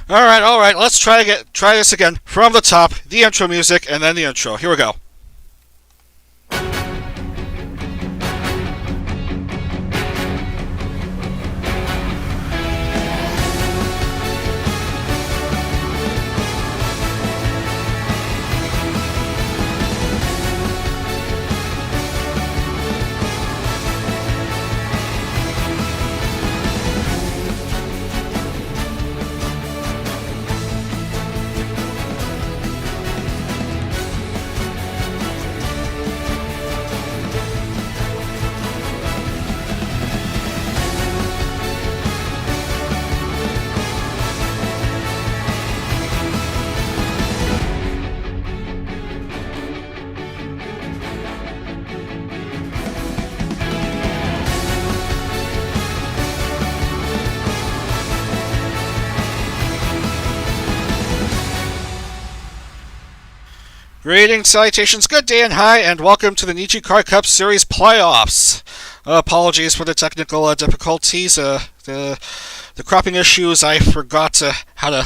All right. Let's try this again from the top. The intro music and then the intro. Here we go. Greetings, salutations, good day and hi, and welcome to the NijiCar Cup Series playoffs. Apologies for the technical difficulties, the cropping issues. I forgot how to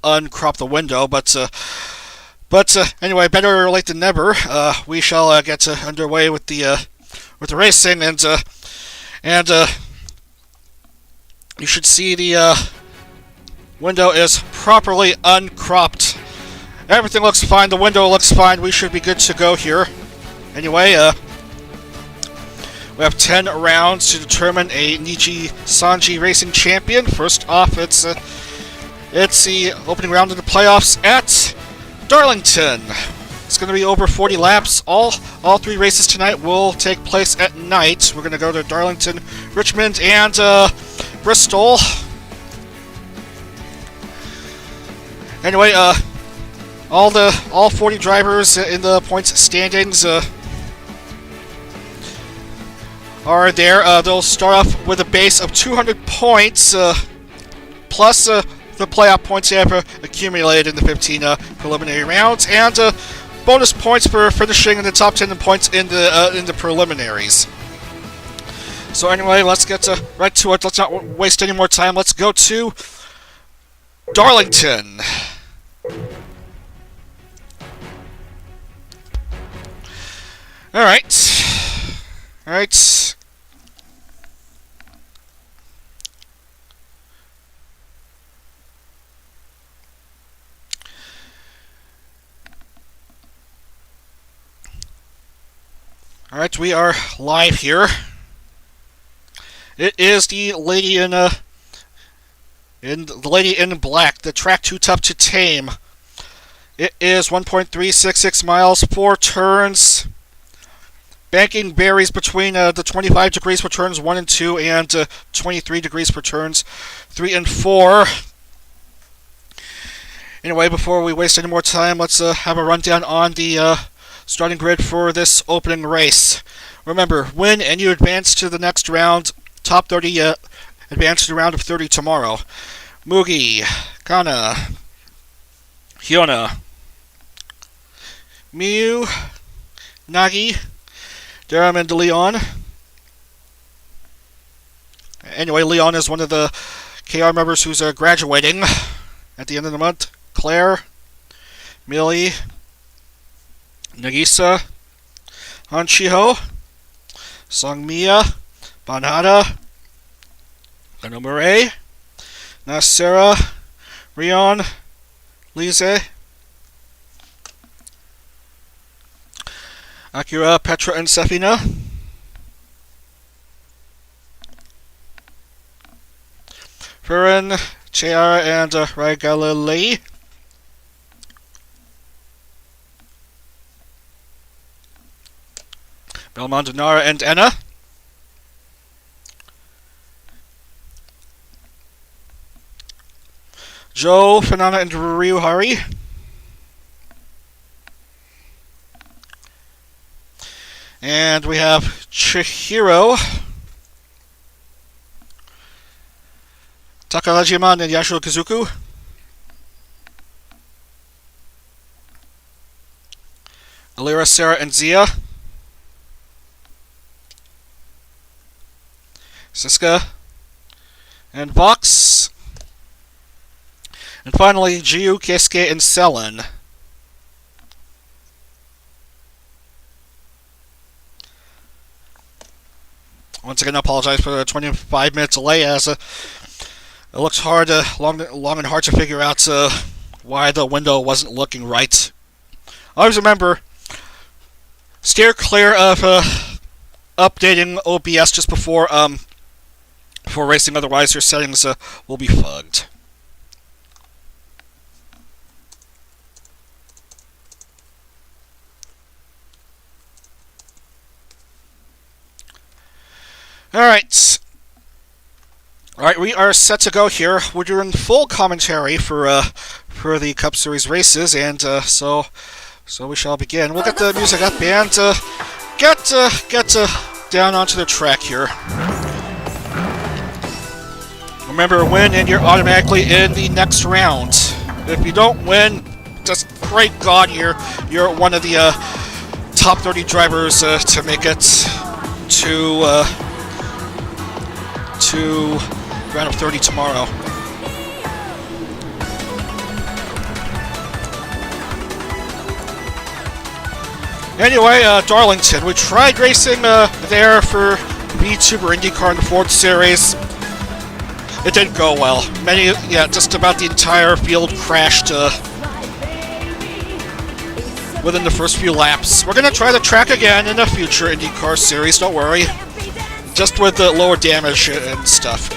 uncrop the window, but anyway, better late than never. We shall get underway with the racing, and you should see the window is properly uncropped. Everything looks fine. The window looks fine. We should be good to go here. Anyway, we have 10 rounds to determine a Niji-Sanji Racing champion. First off, it's the opening round of the playoffs at Darlington. It's going to be over 40 laps. All three races tonight will take place at night. We're going to go to Darlington, Richmond, and Bristol. Anyway, all 40 drivers in the points standings are there. They'll start off with a base of 200 points, plus the playoff points they have accumulated in the 15 preliminary rounds, and bonus points for finishing in the top 10 points in the preliminaries. So anyway, let's get right to it. Let's not waste any more time. Let's go to Darlington. Alright. Alright. Alright, we are live here. It is the lady in black, the track too tough to tame. It is 1.366 miles, 4 turns. Banking varies between the 25 degrees for turns 1 and 2 and 23 degrees for turns 3 and 4. Anyway, before we waste any more time, let's have a rundown on the starting grid for this opening race. Remember, win and you advance to the next round. Top 30 advance to the round of 30 tomorrow. Mugi, Kana, Hyuna, Miyu, Nagi, Daram and Leon. Anyway, Leon is one of the KR members who's graduating at the end of the month. Claire, Millie, Nagisa, Hanchiho, Songmia, Banhada, Ganomure, Nasera, Rion, Lise, Akira, Petra, and Sefina. Furin, Chiara, and Raigalili. Belmont, Nara, and Enna. Joe, Fanana, and Ryuhari. And we have Chihiro, Takarajiman, and Yasuo Kazuku. Alira, Sarah, and Zia. Siska and Vox. And finally, Jiu, Keisuke, and Selen. Once again, I apologize for the 25-minute delay, as it looks hard, long and hard to figure out why the window wasn't looking right. Always remember, steer clear of updating OBS just before racing, otherwise your settings will be fugged. Alright, we are set to go here. We're doing full commentary for the Cup Series races, and so we shall begin. We'll get the music up and get down onto the track here. Remember, win and you're automatically in the next round. If you don't win, just pray God you're one of the top 30 drivers to make it to round of 30 tomorrow. Anyway, Darlington. We tried racing there for VTuber IndyCar in the Ford Series. It didn't go well. Just about the entire field crashed within the first few laps. We're gonna try the track again in a future IndyCar series, don't worry. Just with the lower damage and stuff.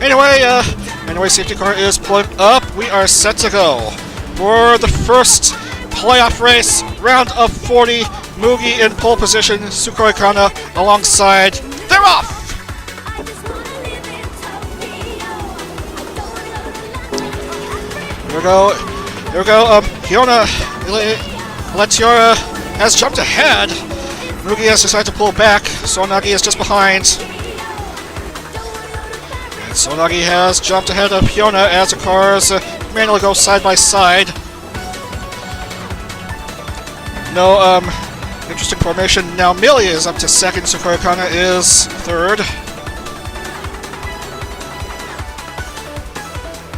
Anyway, safety car is pulling up. We are set to go for the first playoff race, round of 40. Mugi in pole position, Sukoi Kana alongside. They're off! There we go. Fiona Letiora has jumped ahead. Mugi has decided to pull back. Sonagi is just behind. And Sonagi has jumped ahead of Fiona as the cars manually go side by side. No, interesting formation. Now Millie is up to second. Sukoi Kana is third.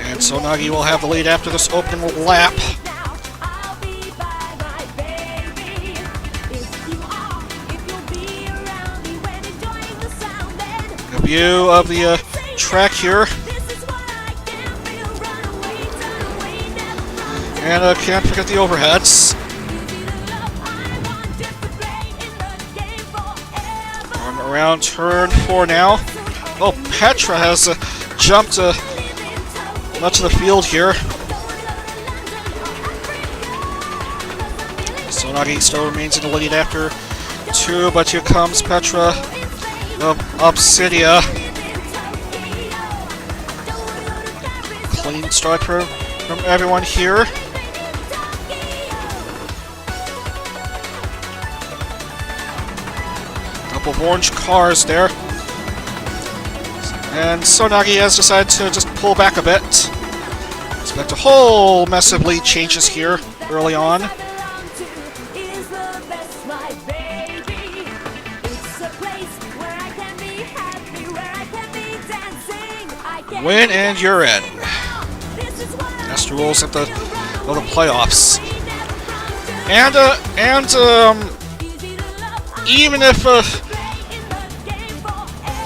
And Sonagi will have the lead after this opening lap. A view of the track here. And can't forget the overheads. Around turn 4 now. Oh, Petra has jumped much of the field here. Sonagi still remains in the lead after 2, but here comes Petra of Obsidia. Clean start from everyone here. Couple of orange cars there. And Sonagi has decided to just pull back a bit. Expect a whole mess of lead changes here early on. Win and you're in. That's the rules of the playoffs. And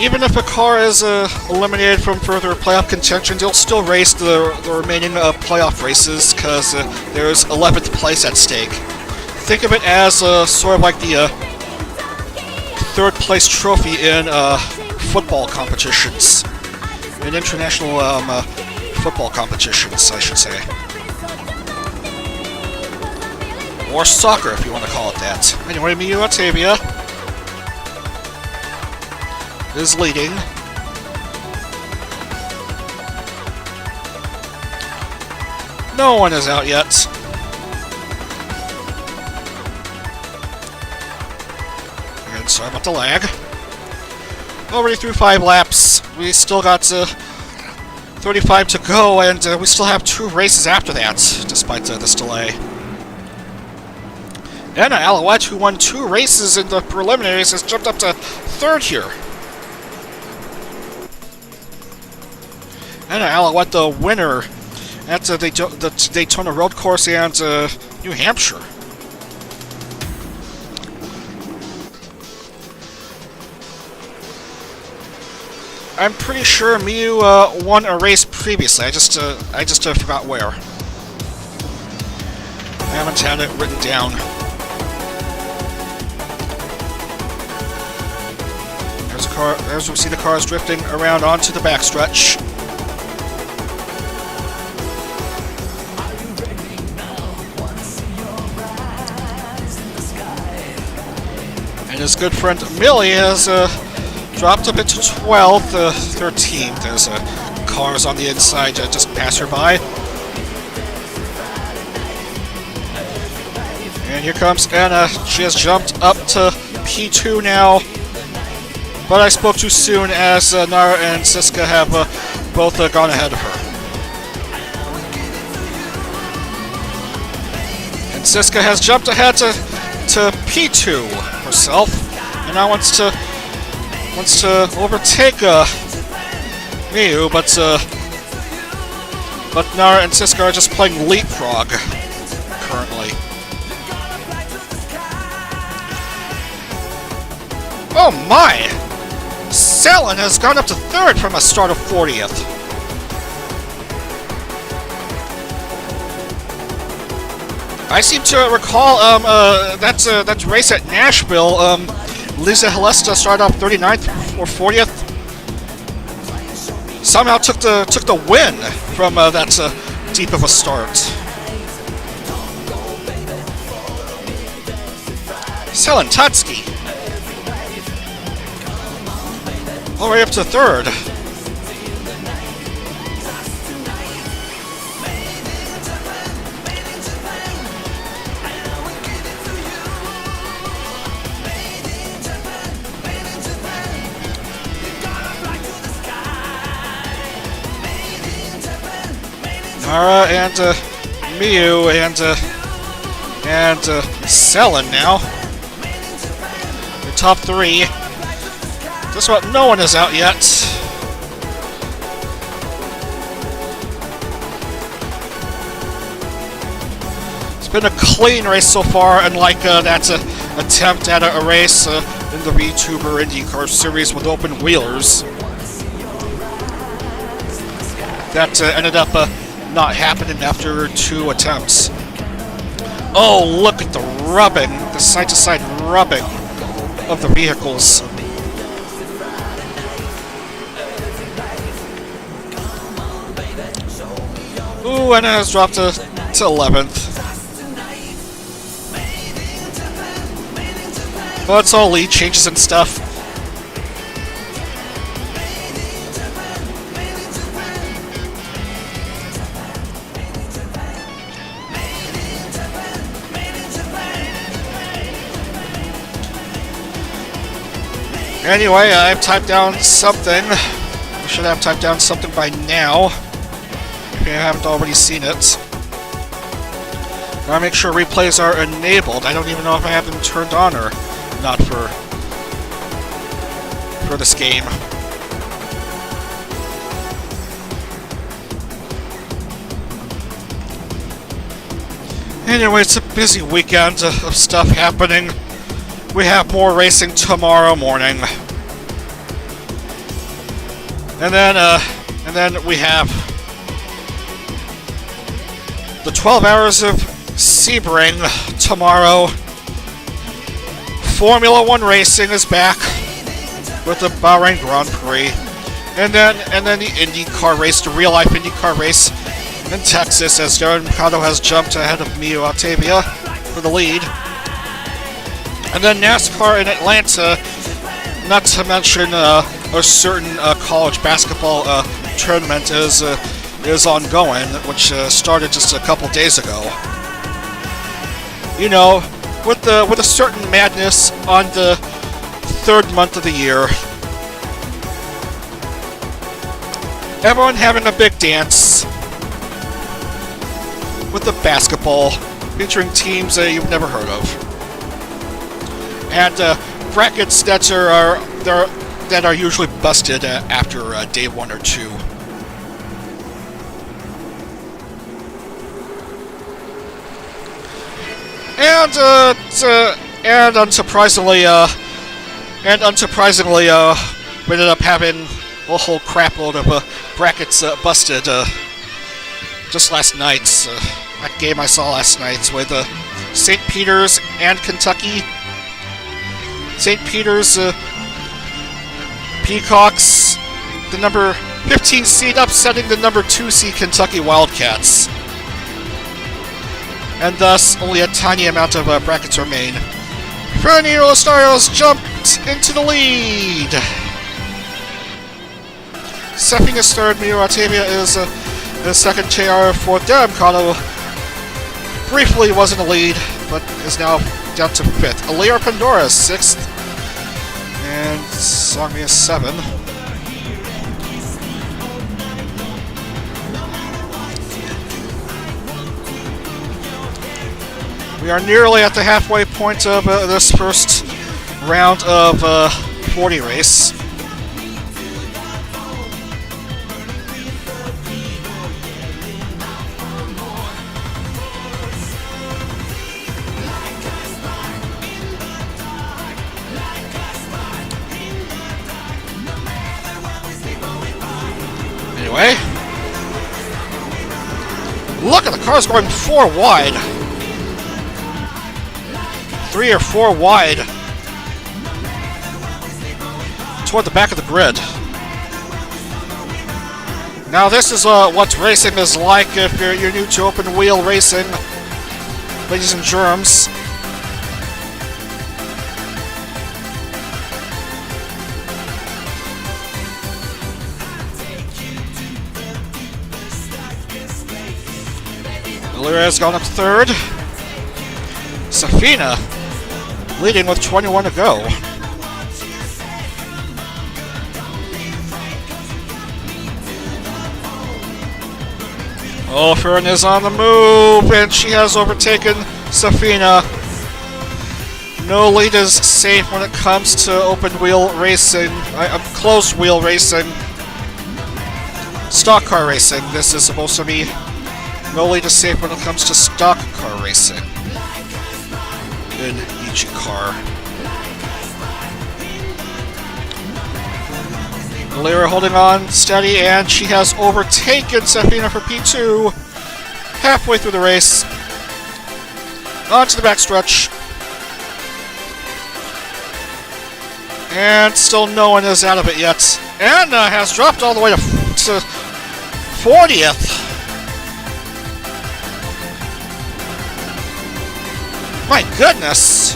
even if a car is eliminated from further playoff contention, they'll still race the remaining playoff races because there's 11th place at stake. Think of it as sort of like the third place trophy in football competitions. In international football competitions, I should say. Or soccer, if you want to call it that. Anyway, Miyu Octavia is leading. No one is out yet. And sorry about the lag. Already through 5 laps. We still got 35 to go, and we still have 2 races after that, despite this delay. Anna Alouette, who won 2 races in the preliminaries, has jumped up to 3rd here. Anna Alouette, the winner at the Daytona Road Course and New Hampshire. I'm pretty sure Miyu won a race previously. I just forgot where. I haven't had it written down. There's a car. As we see the cars drifting around onto the backstretch. And his good friend Millie has dropped a bit to 12th, 13th. There's cars on the inside just pass her by. And here comes Anna. She has jumped up to P2 now. But I spoke too soon as Nara and Siska have both gone ahead of her. And Siska has jumped ahead to P2 herself. And now wants to overtake Miyu, but Nara and Siska are just playing leapfrog currently. Oh my! Selen has gone up to 3rd from a start of 40th. I seem to recall that race at Nashville. Lisa Helesta started off 39th or 40th. Somehow took the win from that deep of a start. Selen Tutski. All the way up to 3rd. Nara and Miyu and Selen now. The top 3. Just about no one is out yet. It's been a clean race so far, unlike that attempt at a race in the VTuber NijiCar series with open wheelers. That ended up not happening after 2 attempts. Oh, look at the rubbing, the side-to-side rubbing of the vehicles. Ooh, and it has dropped to 11th. But it's all lead changes and stuff. Anyway, I've typed down something. I should have typed down something by now, if you haven't already seen it. Gotta make sure replays are enabled. I don't even know if I have them turned on or not for this game. Anyway, it's a busy weekend of stuff happening. We have more racing tomorrow morning. And then we have the 12 hours of Sebring tomorrow. Formula 1 racing is back with the Bahrain Grand Prix. And then the IndyCar race, the real-life IndyCar race in Texas, as Darren Mikado has jumped ahead of Miyu Altavia for the lead. And then NASCAR in Atlanta, not to mention a certain college basketball tournament is ongoing, which started just a couple days ago. You know, with a certain madness on the 3rd month of the year. Everyone having a big dance with the basketball, featuring teams you've never heard of. And brackets that are usually busted after day 1 or 2. And unsurprisingly, we ended up having a whole crap load of brackets busted just last night. That game I saw last night with St. Peter's and Kentucky. St. Peter's Peacocks, the number 15 seed, upsetting the number 2 seed Kentucky Wildcats. And thus, only a tiny amount of brackets remain. Fernando Starios jumped into the lead. Sefina's third, Mio Atavia is the second. JR fourth. Darren Kano briefly was in the lead, but is now down to fifth. Alira Pandora sixth, and Songmia 7. We are nearly at the halfway point of this first round of 40 race. Anyway, look at the cars going 4 wide. 3 or 4 wide toward the back of the grid. Now this is what racing is like if you're new to open wheel racing, ladies and germs. Alira has gone up to third. Safina leading with 21 to go. Oh, Fern is on the move, and she has overtaken Safina. No lead is safe when it comes to open wheel racing, closed wheel racing, stock car racing. This is supposed to be no lead is safe when it comes to stock car racing in NijiCar. Alira holding on steady, and she has overtaken Safina for P2 halfway through the race. Onto the backstretch. And still no one is out of it yet. Anna has dropped all the way to 40th. My goodness!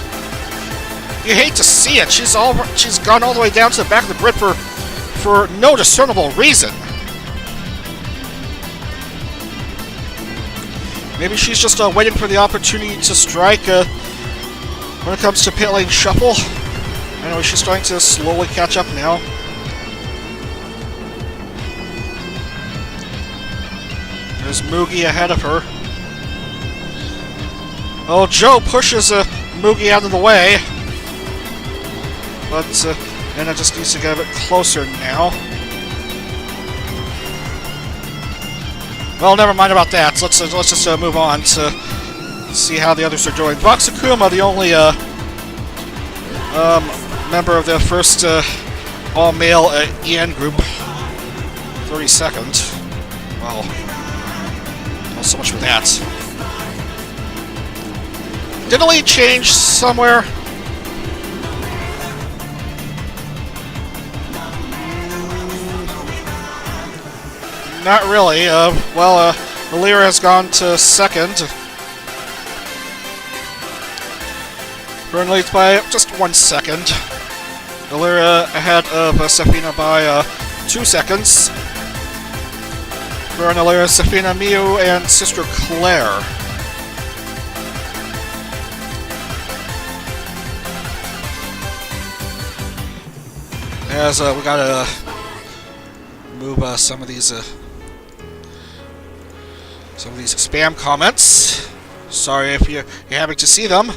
You hate to see it. She's gone all the way down to the back of the grid for no discernible reason. Maybe she's just waiting for the opportunity to strike when it comes to pit lane shuffle. Anyway, she's starting to slowly catch up now. There's Moogie ahead of her. Oh, Joe pushes Moogie out of the way. But Anna just needs to get a bit closer now. Well, never mind about that. Let's just move on to see how the others are doing. Voxakuma, the only member of the first all-male EN group, 32nd. Well, so much for that. Did the lead change somewhere? Not really. Alira has gone to second. Fern leads by just 1 second. Alira ahead of Safina by 2 seconds. Fern, Alira, Safina, Miu, and Sister Claire. As we gotta move some of these spam comments. Sorry if you're having to see them.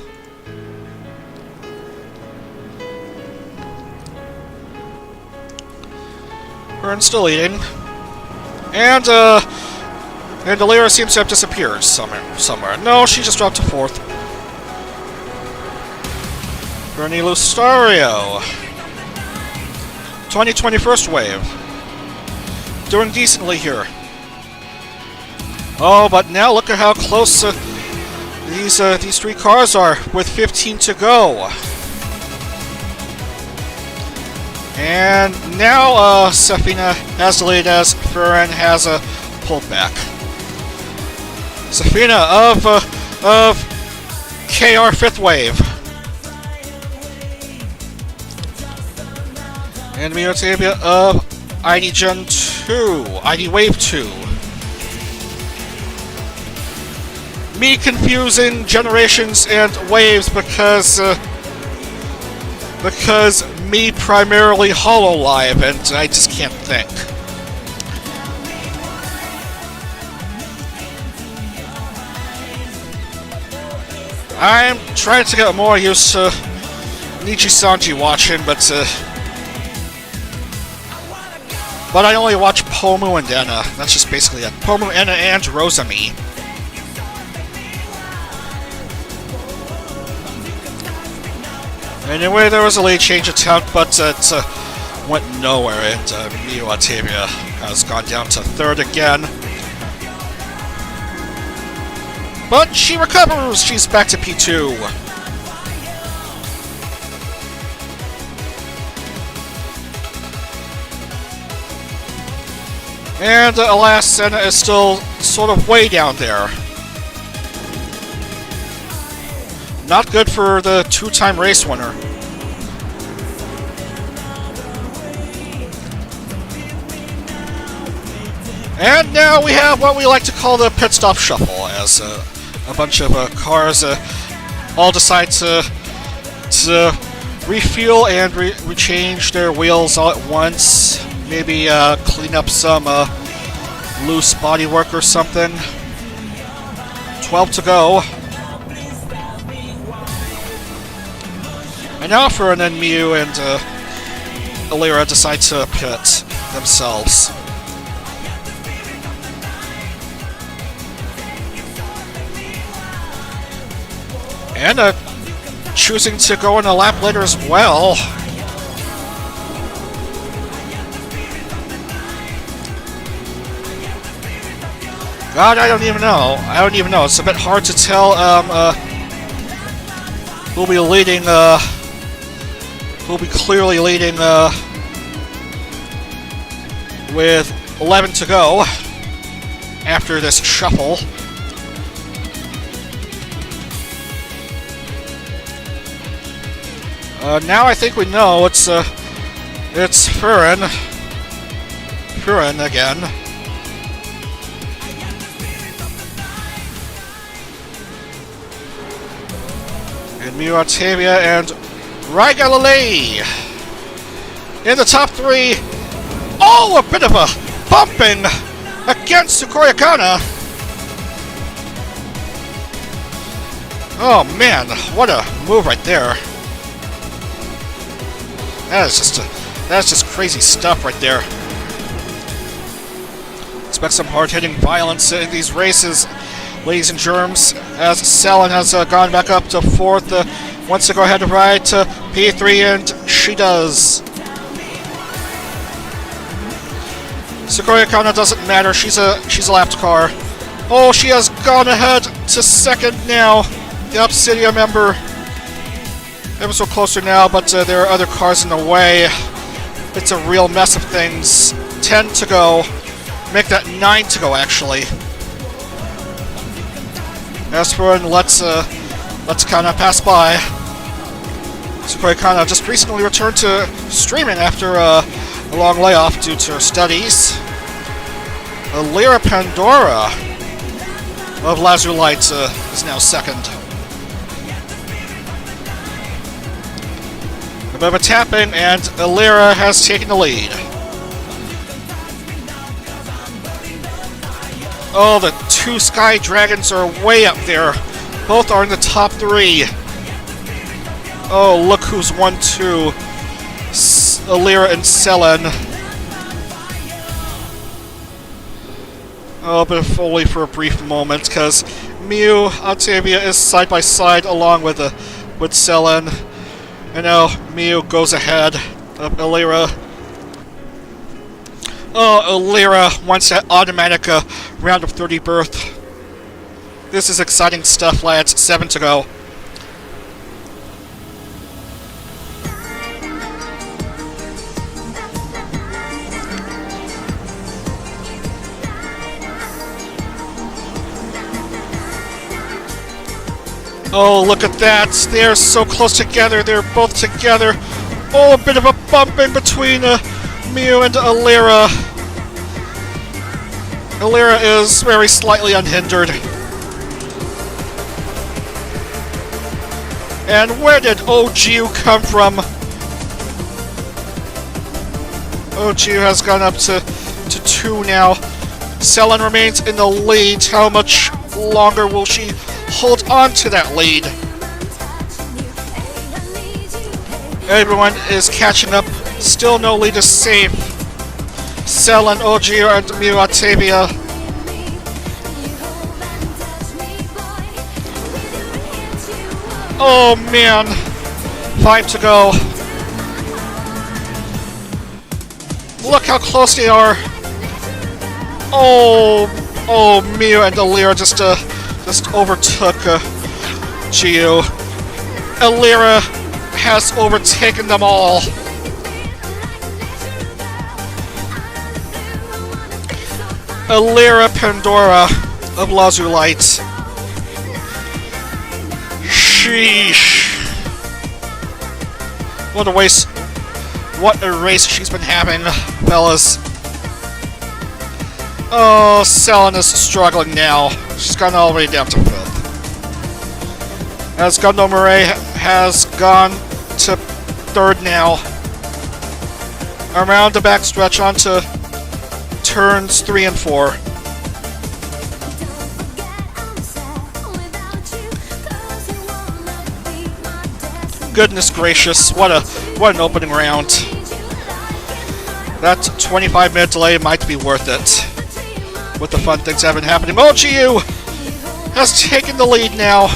Fern's still leading, and Alira seems to have disappeared somewhere. No, she just dropped to 4th. Bernie Lustario. 2021st wave. Doing decently here. Oh, but now look at how close these three cars are with 15 to go. And now Safina, as delayed as Furin, has pulled back. Safina of KR 5th wave. And Miotavia of ID Gen 2, ID Wave 2. Me confusing generations and waves because me primarily hololive and I just can't think. I'm trying to get more used to Nijisanji watching, but I only watch Pomu and Enna. That's just basically it. Pomu, Enna, and Rosami. Anyway, there was a late change attempt, but it went nowhere, and Miyu Octavia has gone down to 3rd again. But she recovers! She's back to P2. And alas, Senna is still sort of way down there. Not good for the 2-time race winner. And now we have what we like to call the pit stop shuffle, as a bunch of cars all decide to refuel and rechange their wheels all at once. Maybe clean up some loose bodywork or something. 12 to go. And now for an Miyu and Alira decide to pit themselves. And choosing to go in a lap later as well. God, I don't even know. It's a bit hard to tell who'll be leading, who'll be clearly leading with 11 to go after this shuffle. Now I think we know it's Furin again. And Miyu Octavia and Rai Galilei in the top 3. Oh, a bit of a bumping against Tsukuya Kana. Oh man, what a move right there. That's just crazy stuff right there. Expect some hard-hitting violence in these races, ladies and germs, as Selen has gone back up to 4th, wants to go ahead and ride to P3, and she does. Tsukuya Kana doesn't matter, she's a lapped car. Oh, she has gone ahead to 2nd now, the Obsidian member. Ever so closer now, but there are other cars in the way. It's a real mess of things. 10 to go. Make that 9 to go, actually. As for let's Kana pass by. Tsukuya Kana just recently returned to streaming after a long layoff due to her studies. Lyra Pandora of Lazulite is now 2nd. A bit of a tapping, and Alira has taken the lead. Oh, the 2 Sky Dragons are way up there. Both are in the top 3. Oh, look who's 1-2. Alira and Selen. Oh, but if only for a brief moment, because Miyu Octavia is side by side along with Selen. And now Miyu goes ahead of Illyra. Oh, Illyra wants that automatic round of 30 berth. This is exciting stuff, lads. 7 to go. Oh, look at that. They're so close together. They're both together. Oh, a bit of a bumping between Miyu and Illyra. Illyra is very slightly unhindered. And where did OGU come from? OGU has gone up to 2 now. Selen remains in the lead. How much longer will she hold on to that lead? Everyone is catching up. Still no lead is safe. Selen, OGU, and Miyu Octavia. Oh man, 5 to go. Look how close they are. Oh, Miyu and Illyra just overtook GU. Illyra has overtaken them all. Illyra Pandora of Lazulite. Sheesh. What a race. What a race she's been having, fellas. Oh, Selen is struggling now. She's gone all the way down to 5th. As Gundam Murray has gone to 3rd now. Around the backstretch onto turns 3 and 4. Goodness gracious, what an opening round. That 25-minute delay might be worth it, with the fun things that have been happening. OGU has taken the lead now.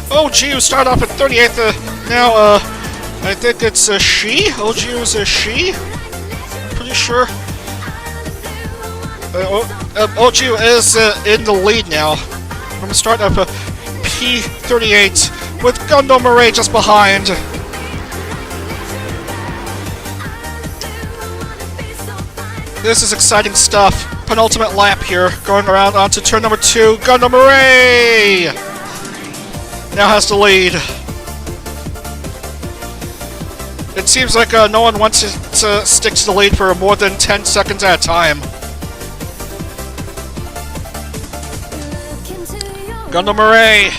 OGU start off at 38th. Now, I think it's a she. OGU is a she. Pretty sure. OGU is in the lead now. From the start of P38 with Gundam Murray just behind. This is exciting stuff. Penultimate lap here, going around onto turn number 2. Gundam Murray now has the lead. It seems like no one wants to stick to the lead for more than 10 seconds at a time. Gundam Murray.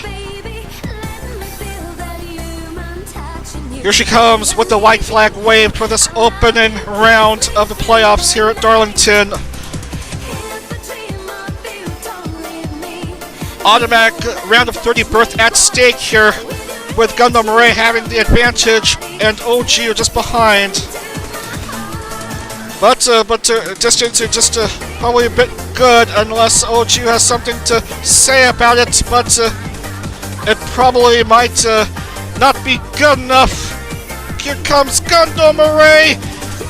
Here she comes with the white flag waved for this opening round of the playoffs here at Darlington. Automatic round of 30 berth at stake here, with Gundam Murray having the advantage and OGU just behind. But distance is just probably a bit good unless OGU has something to say about it, but it probably might not be good enough. Here comes Gundam Murray.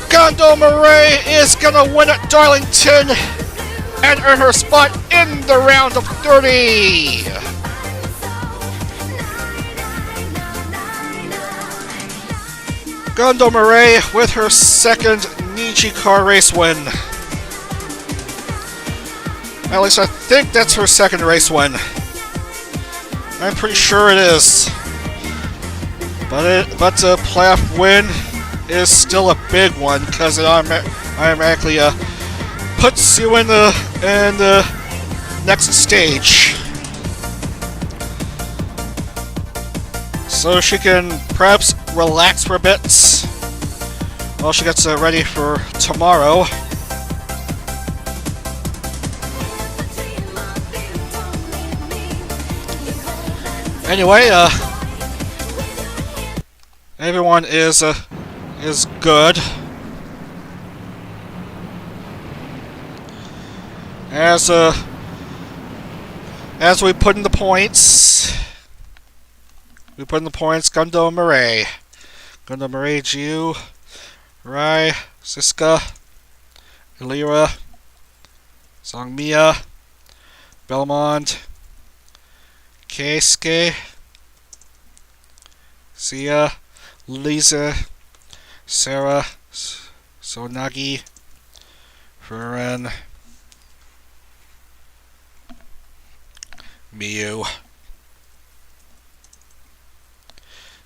Gundam Murray is gonna win at Darlington and earn her spot in the round of 30. Gundam Murray with her second NijiCar race win. At least I think that's her second race win. I'm pretty sure it is. But a playoff win is still a big one because it automatically puts you in the next stage. So she can perhaps relax for a bit while she gets ready for tomorrow. Anyway, everyone is good. As we put in the points, We put in the points Gundo Murray. Gundo Murray, Jiu, Rai, Siska, Ilira, Songmia, Belmont, Keisuke, Sia, Lisa, Sarah, Sonagi, Furen, Miyu,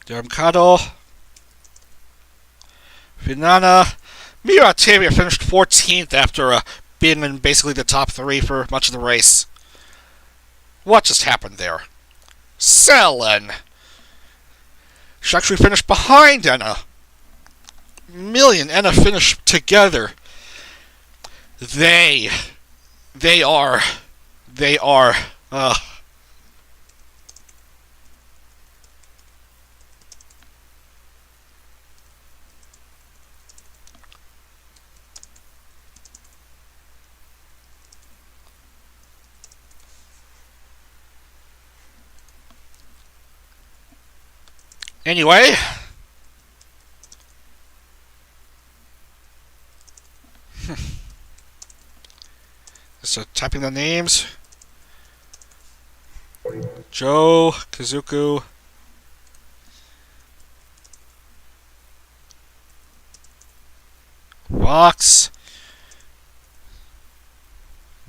Dermkado, Finana. Miyu Octavia finished 14th after being in basically the top 3 for much of the race. What just happened there? Selen! She actually finished behind Enna. Millie and Enna finished together. They are. Anyway. So typing the names. Joe, Kazuku, Vox,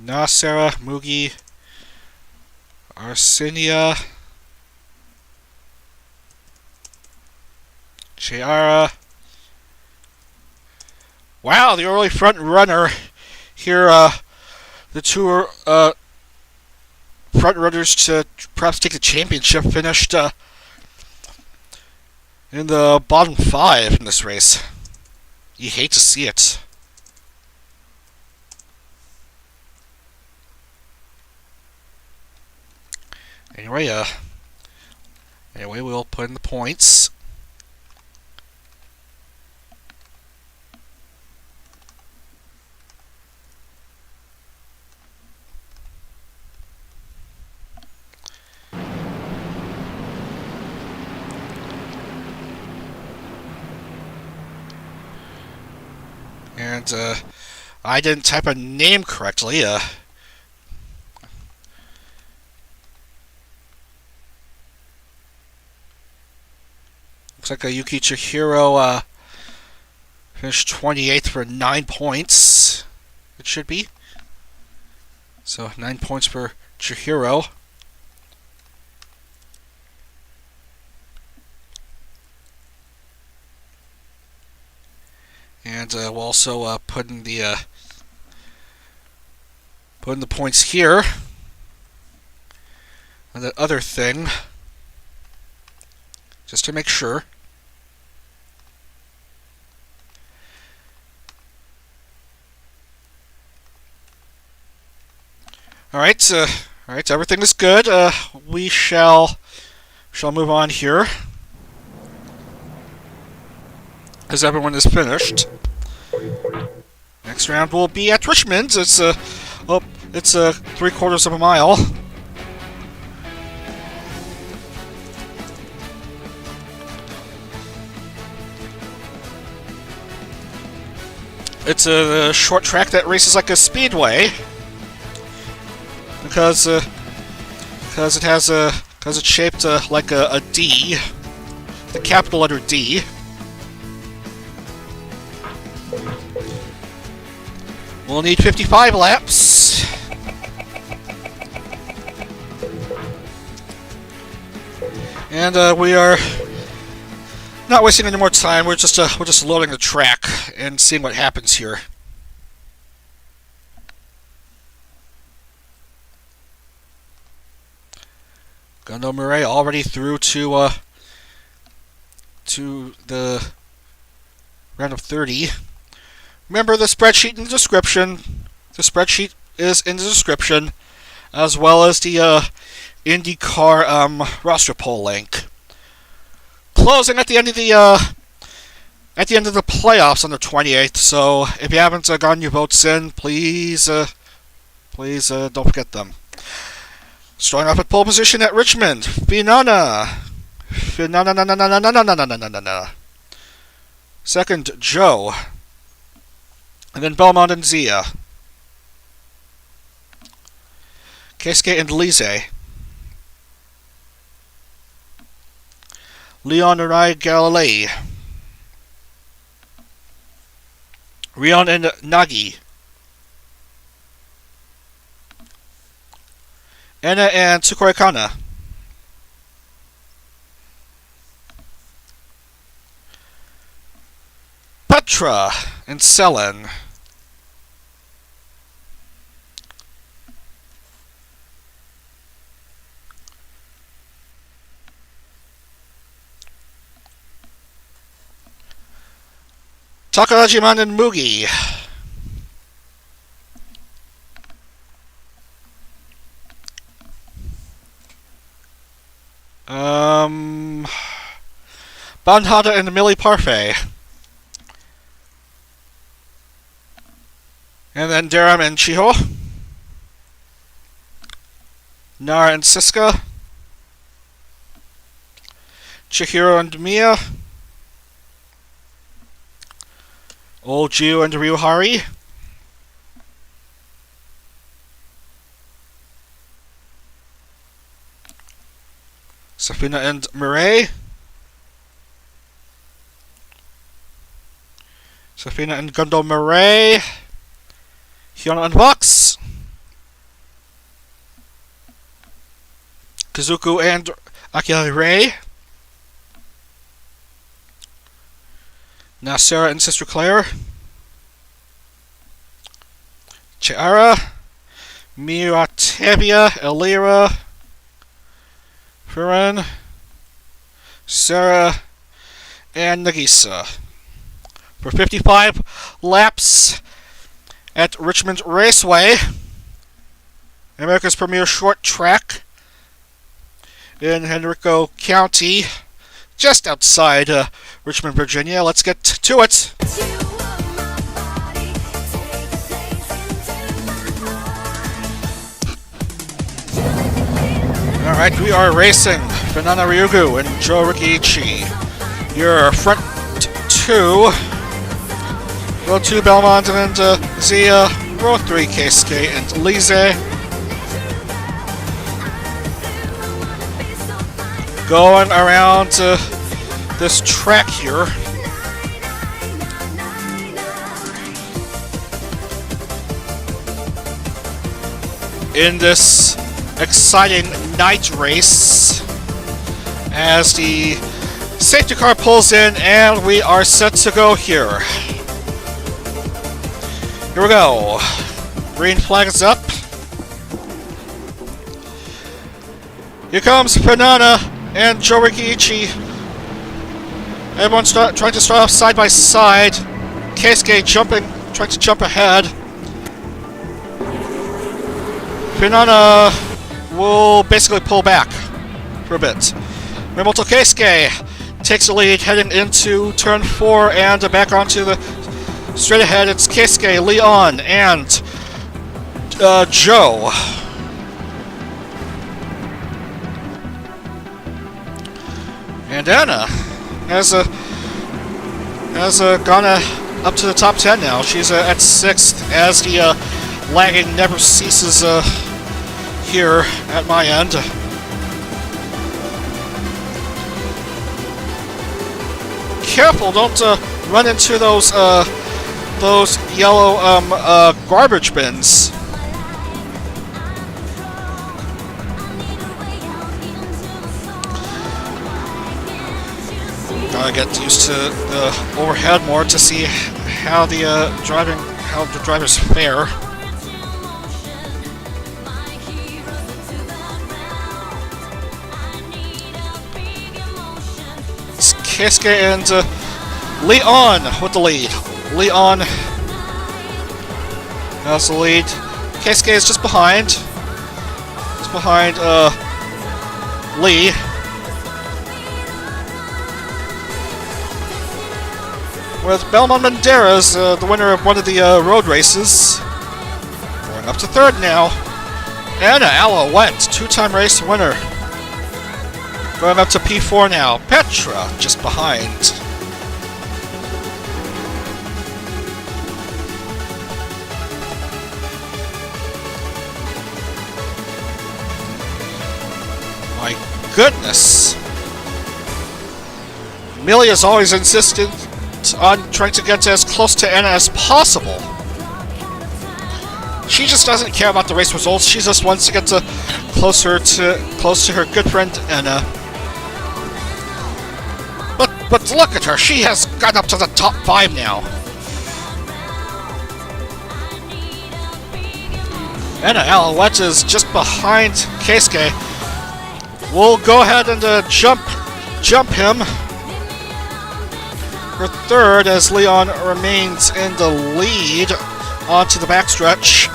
Nasera, Mugi, Arsinia, Chiara. Wow, the early front runner here. The two front runners to perhaps take the championship finished in the bottom 5 in this race. You hate to see it. Anyway, we'll put in the points. And I didn't type a name correctly. Looks like a Yuki Chihiro finished 28th for 9 points. It should be. So 9 points for Chihiro. And we'll also put in the points here. And the other thing, just to make sure. All right, everything is good. We shall move on here, as everyone is finished. Next round will be at Richmond. It's 3/4 of a mile. It's a short track that races like a speedway because it's shaped like a D, the capital letter D. We'll need 55 laps. And we are not wasting any more time. We're just loading the track and seeing what happens here. Gundo Murray already through to the round of 30. Remember the spreadsheet in the description. The spreadsheet is in the description, as well as the NijiCar roster poll link. Closing at the end of the playoffs on the 28th. So if you haven't gotten your votes in, please don't forget them. Starting off at pole position at Richmond, Finana, Second, Joe. And then Belmont and Zia. Keisuke and Lise. Leon and I Galilei. Rion and Nagi. Anna and Tsukuri Kana. Petra and Selen. Takarajiman and Mugi. Banhada and Millie Parfait. And then Daram and Chiho. Nara and Siska. Chihiro and Mia. Old Ju and Ryuhari. Safina and Mireille. Safina and Gundo Mireille. Hyuna and Vox. Kazuku and Akira Ray. Nasera and Sister Claire. Chiara. Miratevia, Elira. Furen. Sarah. And Nagisa. For 55 laps at Richmond Raceway, America's premier short track in Henrico County, just outside Richmond, Virginia. Let's get to it. Alright, we are racing Fernanda Ryugu and Joe Rikiichi. Your front two. Row 2 Belmont and Zia. Row 3 Keisuke and Lise. Going around this track here. In this exciting night race, as the safety car pulls in and we are set to go here. Here we go. Green flag is up. Here comes Fernanda and Joe Rikiichi. Everyone's trying to start off side by side. Keisuke trying to jump ahead. Fernanda will basically pull back for a bit. Miyamoto Keisuke takes the lead heading into turn 4 and back onto the straight ahead. It's Keisuke, Leon, and Joe. And Anna has gone up to the top 10 now. She's at 6th as the lagging never ceases here at my end. Careful, don't run into those yellow garbage bins. Gotta get used to the overhead more to see how the drivers fare. It's Keisuke and Leon with the lead. Leon has the lead. Keisuke is just behind. Just behind Lee. With Belmont Banderas, the winner of one of the road races, going up to 3rd now. Anna Alouette, 2-time race winner. Going up to P4 now. Petra just behind. My goodness. Millie is always insistent on trying to get as close to Anna as possible. She just doesn't care about the race results. She just wants to get close to her good friend Anna. But look at her. She has gotten up to the top 5 now. Anna Alouette is just behind Keisuke. We'll go ahead and jump him. For third, as Leon remains in the lead onto the backstretch.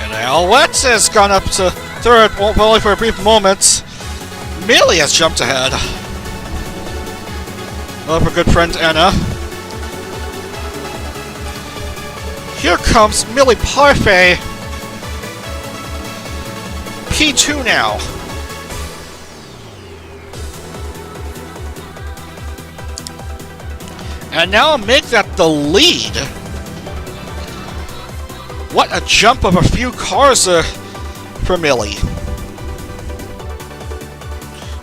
And Alouette has gone up to third, only for a brief moment. Millie has jumped ahead. Love her good friend Anna. Here comes Millie Parfait. P2 now. And now make that the lead. What a jump of a few cars for Millie.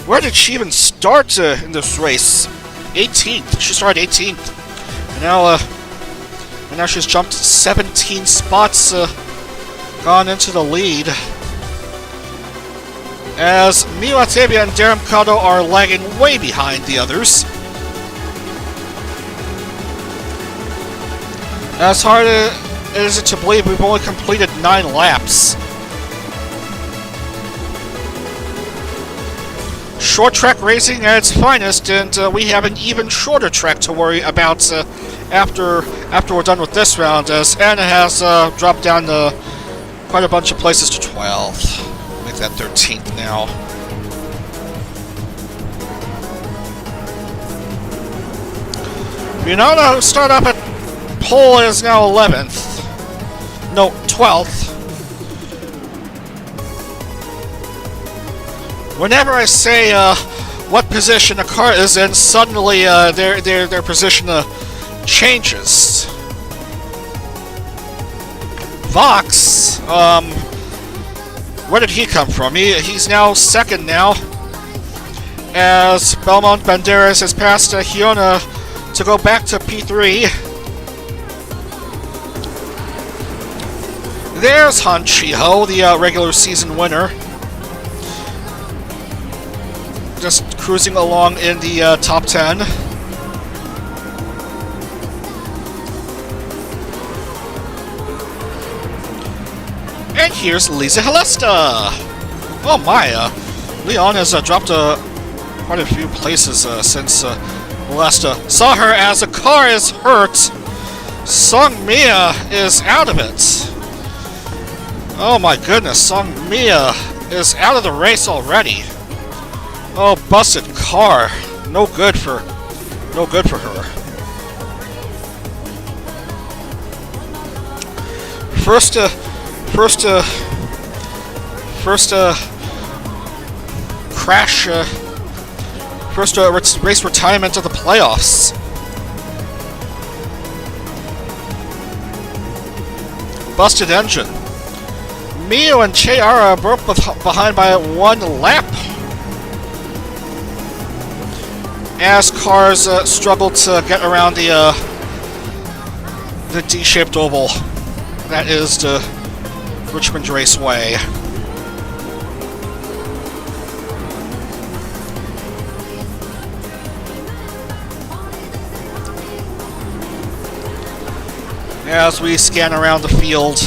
Where did she even start in this race? 18th. She started 18th. And now she's jumped 17 spots, gone into the lead. As Mio Atevia and Darren Kato are lagging way behind the others. As hard as it to believe, we've only completed 9 laps. Short track racing at its finest, and we have an even shorter track to worry about after we're done with this round, as Anna has dropped down quite a bunch of places to 12. Make that 13th now. Minana, who started up at pole, is now 11th. No, 12th. Whenever I say what position a car is in, suddenly their position changes. Vox, where did he come from? He's now second now, as Belmont Banderas has passed Hyuna to go back to P3. There's Han Chiho, the regular season winner. Just cruising along in the top 10. And here's Lisa Halesta. Oh my, Leon has dropped quite a few places since last saw her, as a car is hurt. Song Mia is out of it. Oh my goodness, Song Mia is out of the race already. Oh, busted car. No good for her. First crash. First race retirement of the playoffs. Busted engine. Mio and Cheara are both behind by 1 lap, as cars struggle to get around the D-shaped oval that is the Richmond Raceway. As we scan around the field,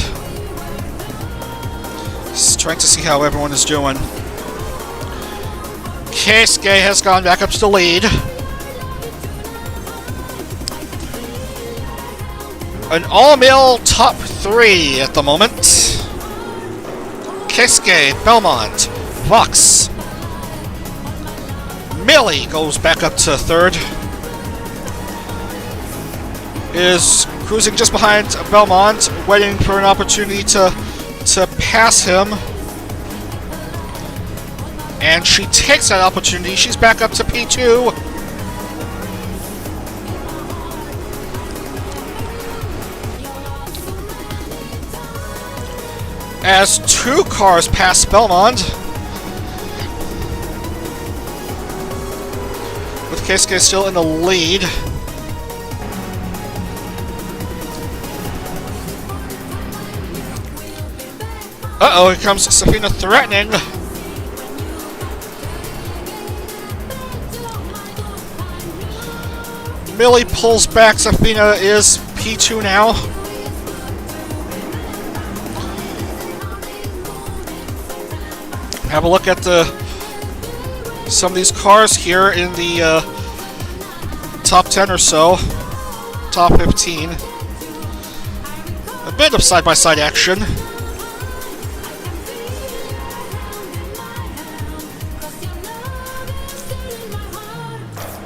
just trying to see how everyone is doing. Keisuke has gone back up to the lead. An all-male top 3 at the moment. Keisuke, Belmont, Vox. Millie goes back up to 3rd. is cruising just behind Belmont, waiting for an opportunity to pass him. And she takes that opportunity. She's back up to P2. As 2 cars pass Belmont, with Keisuke still in the lead. Uh-oh, here comes Safina threatening. Millie pulls back. Safina is P2 now. Have a look at some of these cars here in the top 10 or so. Top 15. A bit of side-by-side action.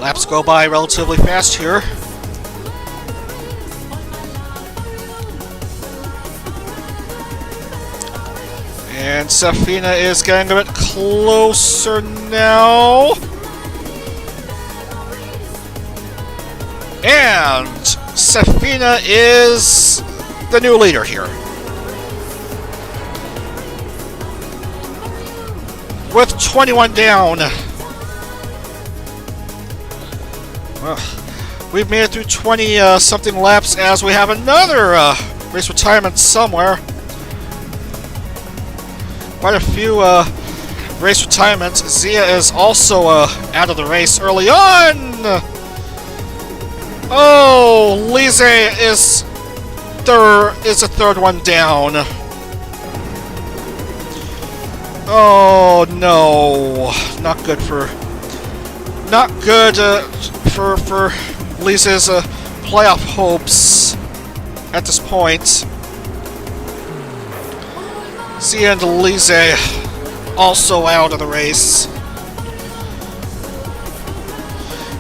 Laps go by relatively fast here. And Safina is getting a bit closer now. And Safina is the new leader here. With 21 down. Well, we've made it through 20-something laps as we have another race retirement somewhere. Quite a few race retirements. Zia is also out of the race early on. Oh, Lise is a third one down. Oh no, not good for Lisa's playoff hopes at this point. Zia and Lise also out of the race.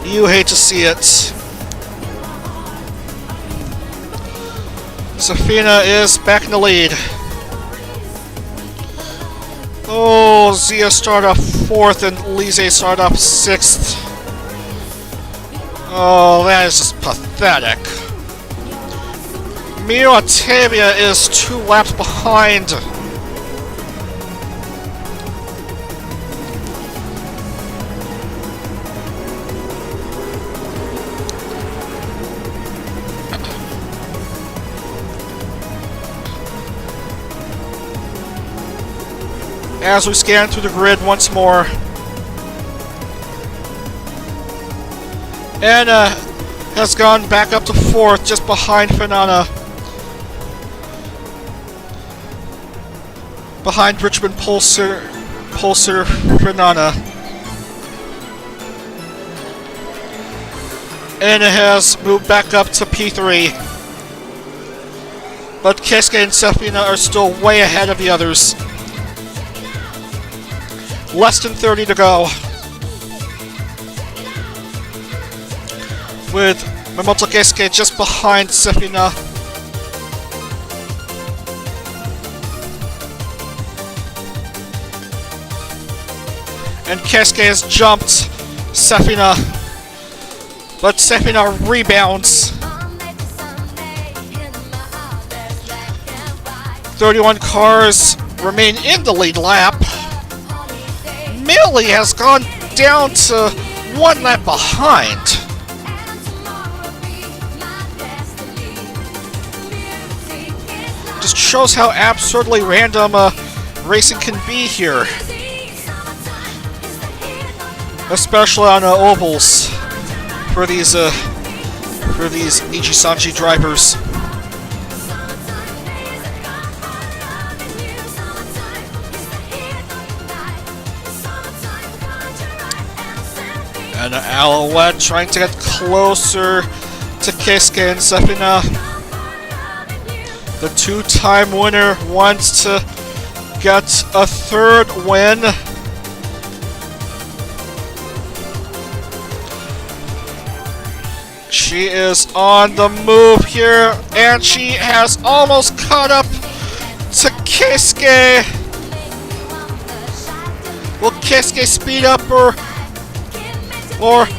You hate to see it. Safina is back in the lead. Oh, Zia started off 4th and Lise started off 6th. Oh, that is just pathetic. Mio Octavia is 2 laps behind. As we scan through the grid once more, Anna has gone back up to 4th, just behind Fernanda. Behind Richmond Pulsar Fernanda. Anna has moved back up to P3. But Keisuke and Safina are still way ahead of the others. Less than 30 to go. With Mamoto Keisuke just behind Safina. And Keisuke has jumped Safina. But Safina rebounds. 31 cars remain in the lead lap. Millie has gone down to 1 lap behind. Just shows how absurdly random racing can be here. Especially on ovals for these Niji-Sanji drivers. And Alouette trying to get closer to Keisuke and Safina. The 2-time winner wants to get a 3rd win. She is on the move here, and she has almost caught up to Keisuke. Will Keisuke speed up, or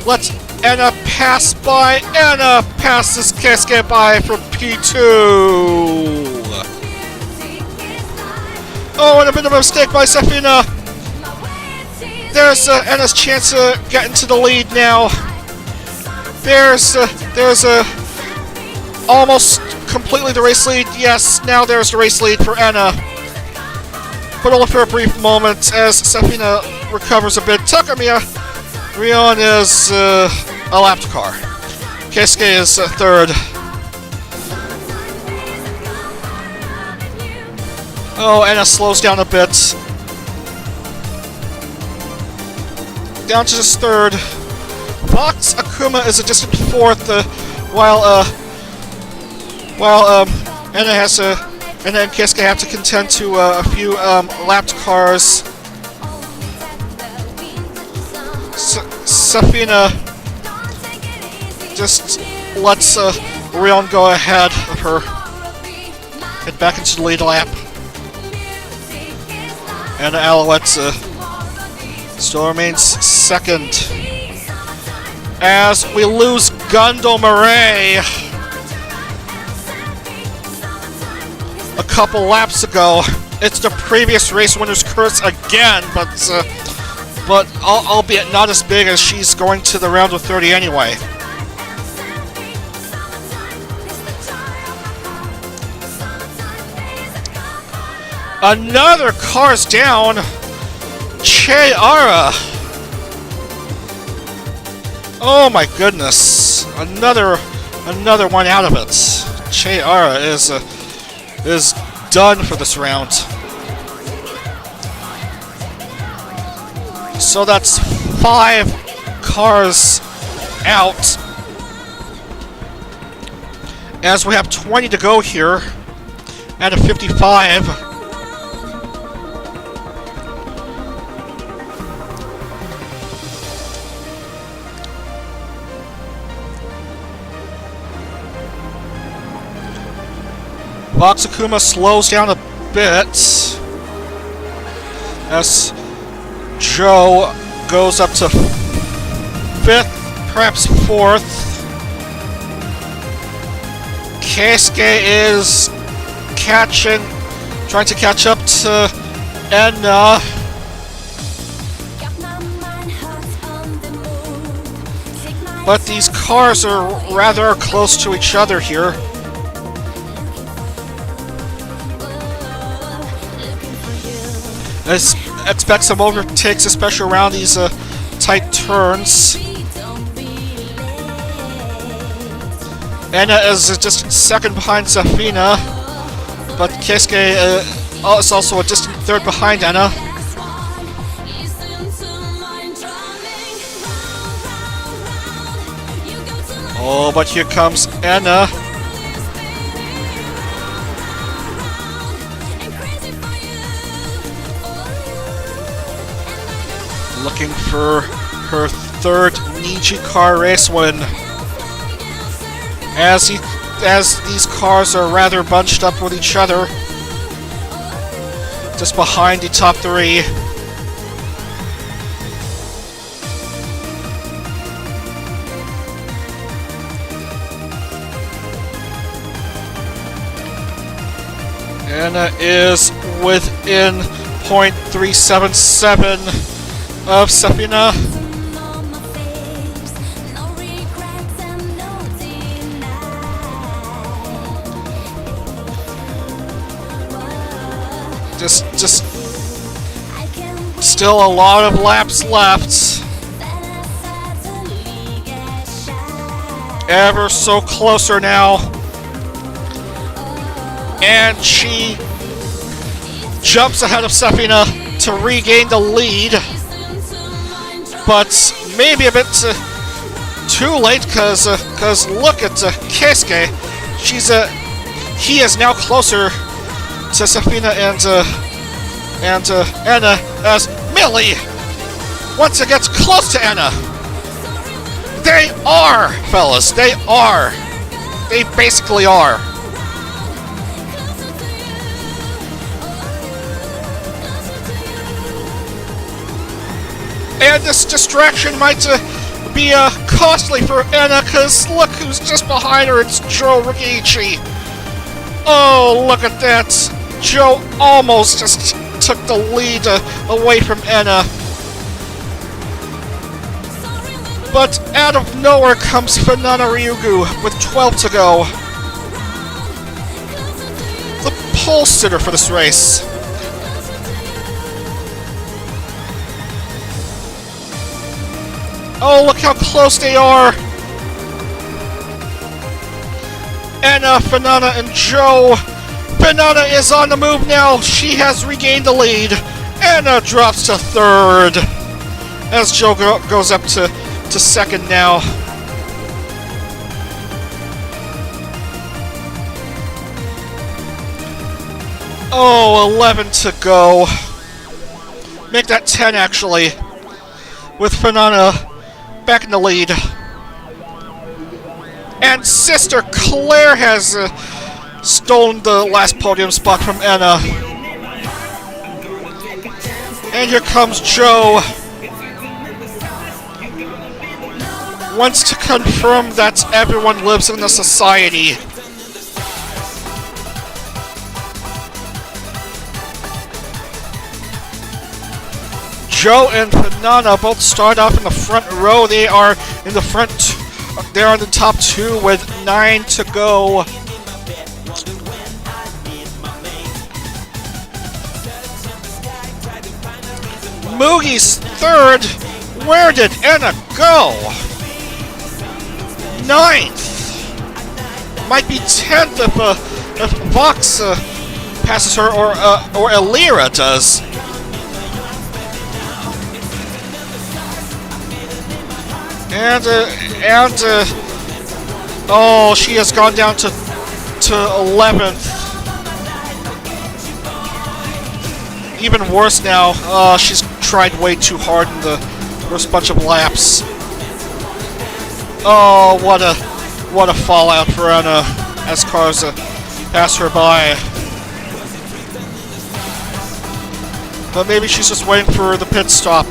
let Anna pass by? Anna passes Keisuke by from P2. Oh, and a bit of a mistake by Safina. There's Anna's chance to get into the lead now. There's almost completely the race lead. Yes, now there's the race lead for Anna. But only for a brief moment as Safina recovers a bit. Takamiya Rion is a lapped car. Keisuke is third. Oh, Anna slows down a bit. Down to just third. Fox Akuma is a distant fourth, while Anna has Anna and Keisuke have to contend to a few lapped cars. Safina just lets Rion go ahead of her. Get back into the lead lap. And Alouette still remains second. As we lose Gundo Murray a couple laps ago. It's the previous race winner's curse again, but albeit not as big as she's going to the round of 30 anyway. Another car's down. Che-Ara. Oh my goodness! Another one out of it. Che-Ara is done for this round. So that's 5 cars out. As we have 20 to go here, out of 55. Fox Akuma slows down a bit as Joe goes up to 5th, perhaps 4th. Keisuke is trying to catch up to Enna. But these cars are rather close to each other here. Expect some overtakes, especially around these tight turns. Anna is just second behind Safina, but Keisuke is also a distant third behind Anna. Oh, but here comes Anna. Looking for her 3rd NijiCar race win. As these cars are rather bunched up with each other, just behind the top 3. Anna is within 0.377 of Safina. Just still a lot of laps left. Ever so closer now. And she jumps ahead of Safina to regain the lead. But maybe a bit too late, because look at Keisuke. He is now closer to Safina and Anna as Millie once it gets close to Anna. They are, fellas. They are. They basically are. And this distraction might be costly for Anna, because look who's just behind her. It's Joe Rikichi. Oh, look at that. Joe almost just took the lead away from Anna. But out of nowhere comes Fanana Ryugu with 12 to go. The pole sitter for this race. Oh, look how close they are. Anna, Fanana, and Joe. Fanana is on the move now. She has regained the lead. Anna drops to third as Joe goes up to second now. Oh, 11 to go. Make that 10 actually, with Fanana back in the lead. And Sister Claire has stolen the last podium spot from Anna. And here comes Joe. Wants to confirm that everyone lives in a society. Joe and Fanana both start off in the front row. They are in the front. They're on the top two with 9 to go. Moogie's third. Where did Anna go? 9th. Might be 10th if Vox passes her, or Elira does. And oh, she has gone down to 11th. Even worse now. She's tried way too hard in the first bunch of laps. Oh, what a fallout for Anna as cars pass her by. But maybe she's just waiting for the pit stop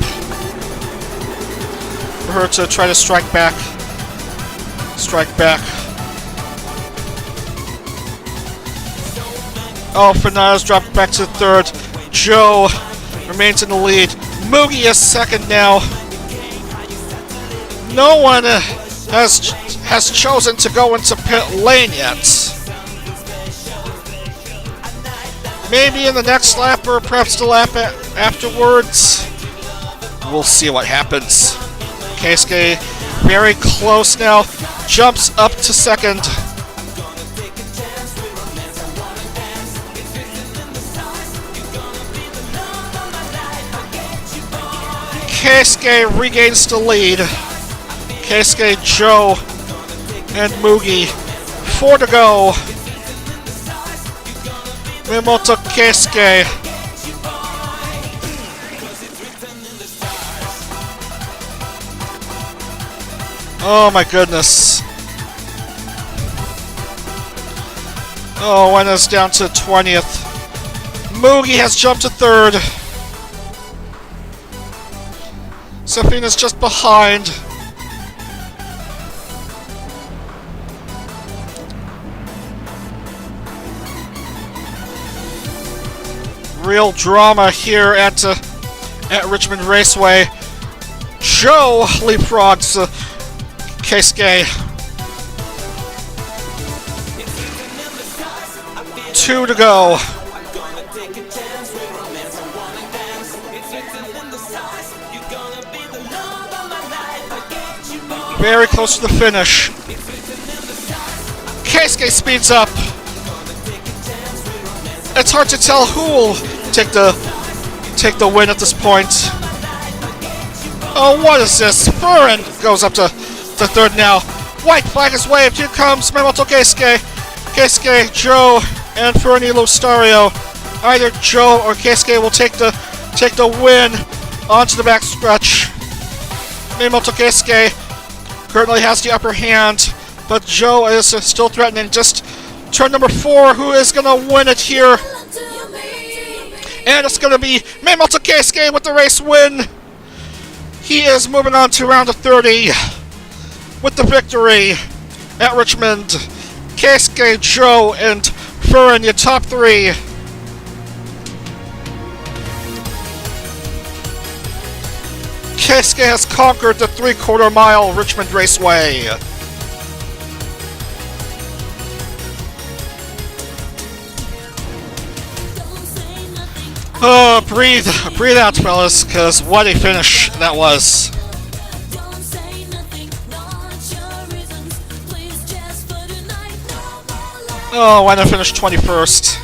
for her to try to strike back. Oh, Fanana's dropped back to third. Joe remains in the lead. Moogie is second now. No one has chosen to go into pit lane yet. Maybe in the next lap, or perhaps the lap afterwards. We'll see what happens. Keisuke very close now. Jumps up to second. Keisuke regains the lead. Keisuke, Joe, and Moogie. 4 to go. Miyamoto Keisuke. Oh my goodness. Oh, Anna's down to 20th. Moogie has jumped to third. Safina's just behind. Real drama here at Richmond Raceway. Joe leapfrogs Keisuke. 2 to go. Very close to the finish. Keisuke speeds up. It's hard to tell who will take the win at this point. Oh, what is this? Furin goes up to third now. White flag is waved. Here comes Miyamoto Keisuke. Keisuke, Joe, and Furin Lostario. Either Joe or Keisuke will take the win onto the back stretch. Miyamoto Keisuke currently has the upper hand, but Joe is still threatening. Just turn number 4, who is going to win it here. And it's going to be Maimoto Keisuke with the race win. He is moving on to round of 30 with the victory at Richmond. Keisuke, Joe, and Furin, your top 3. Keisuke has conquered the 3/4 mile Richmond Raceway. Breathe out, fellas, because what a finish that was. Oh, why not finish 21st?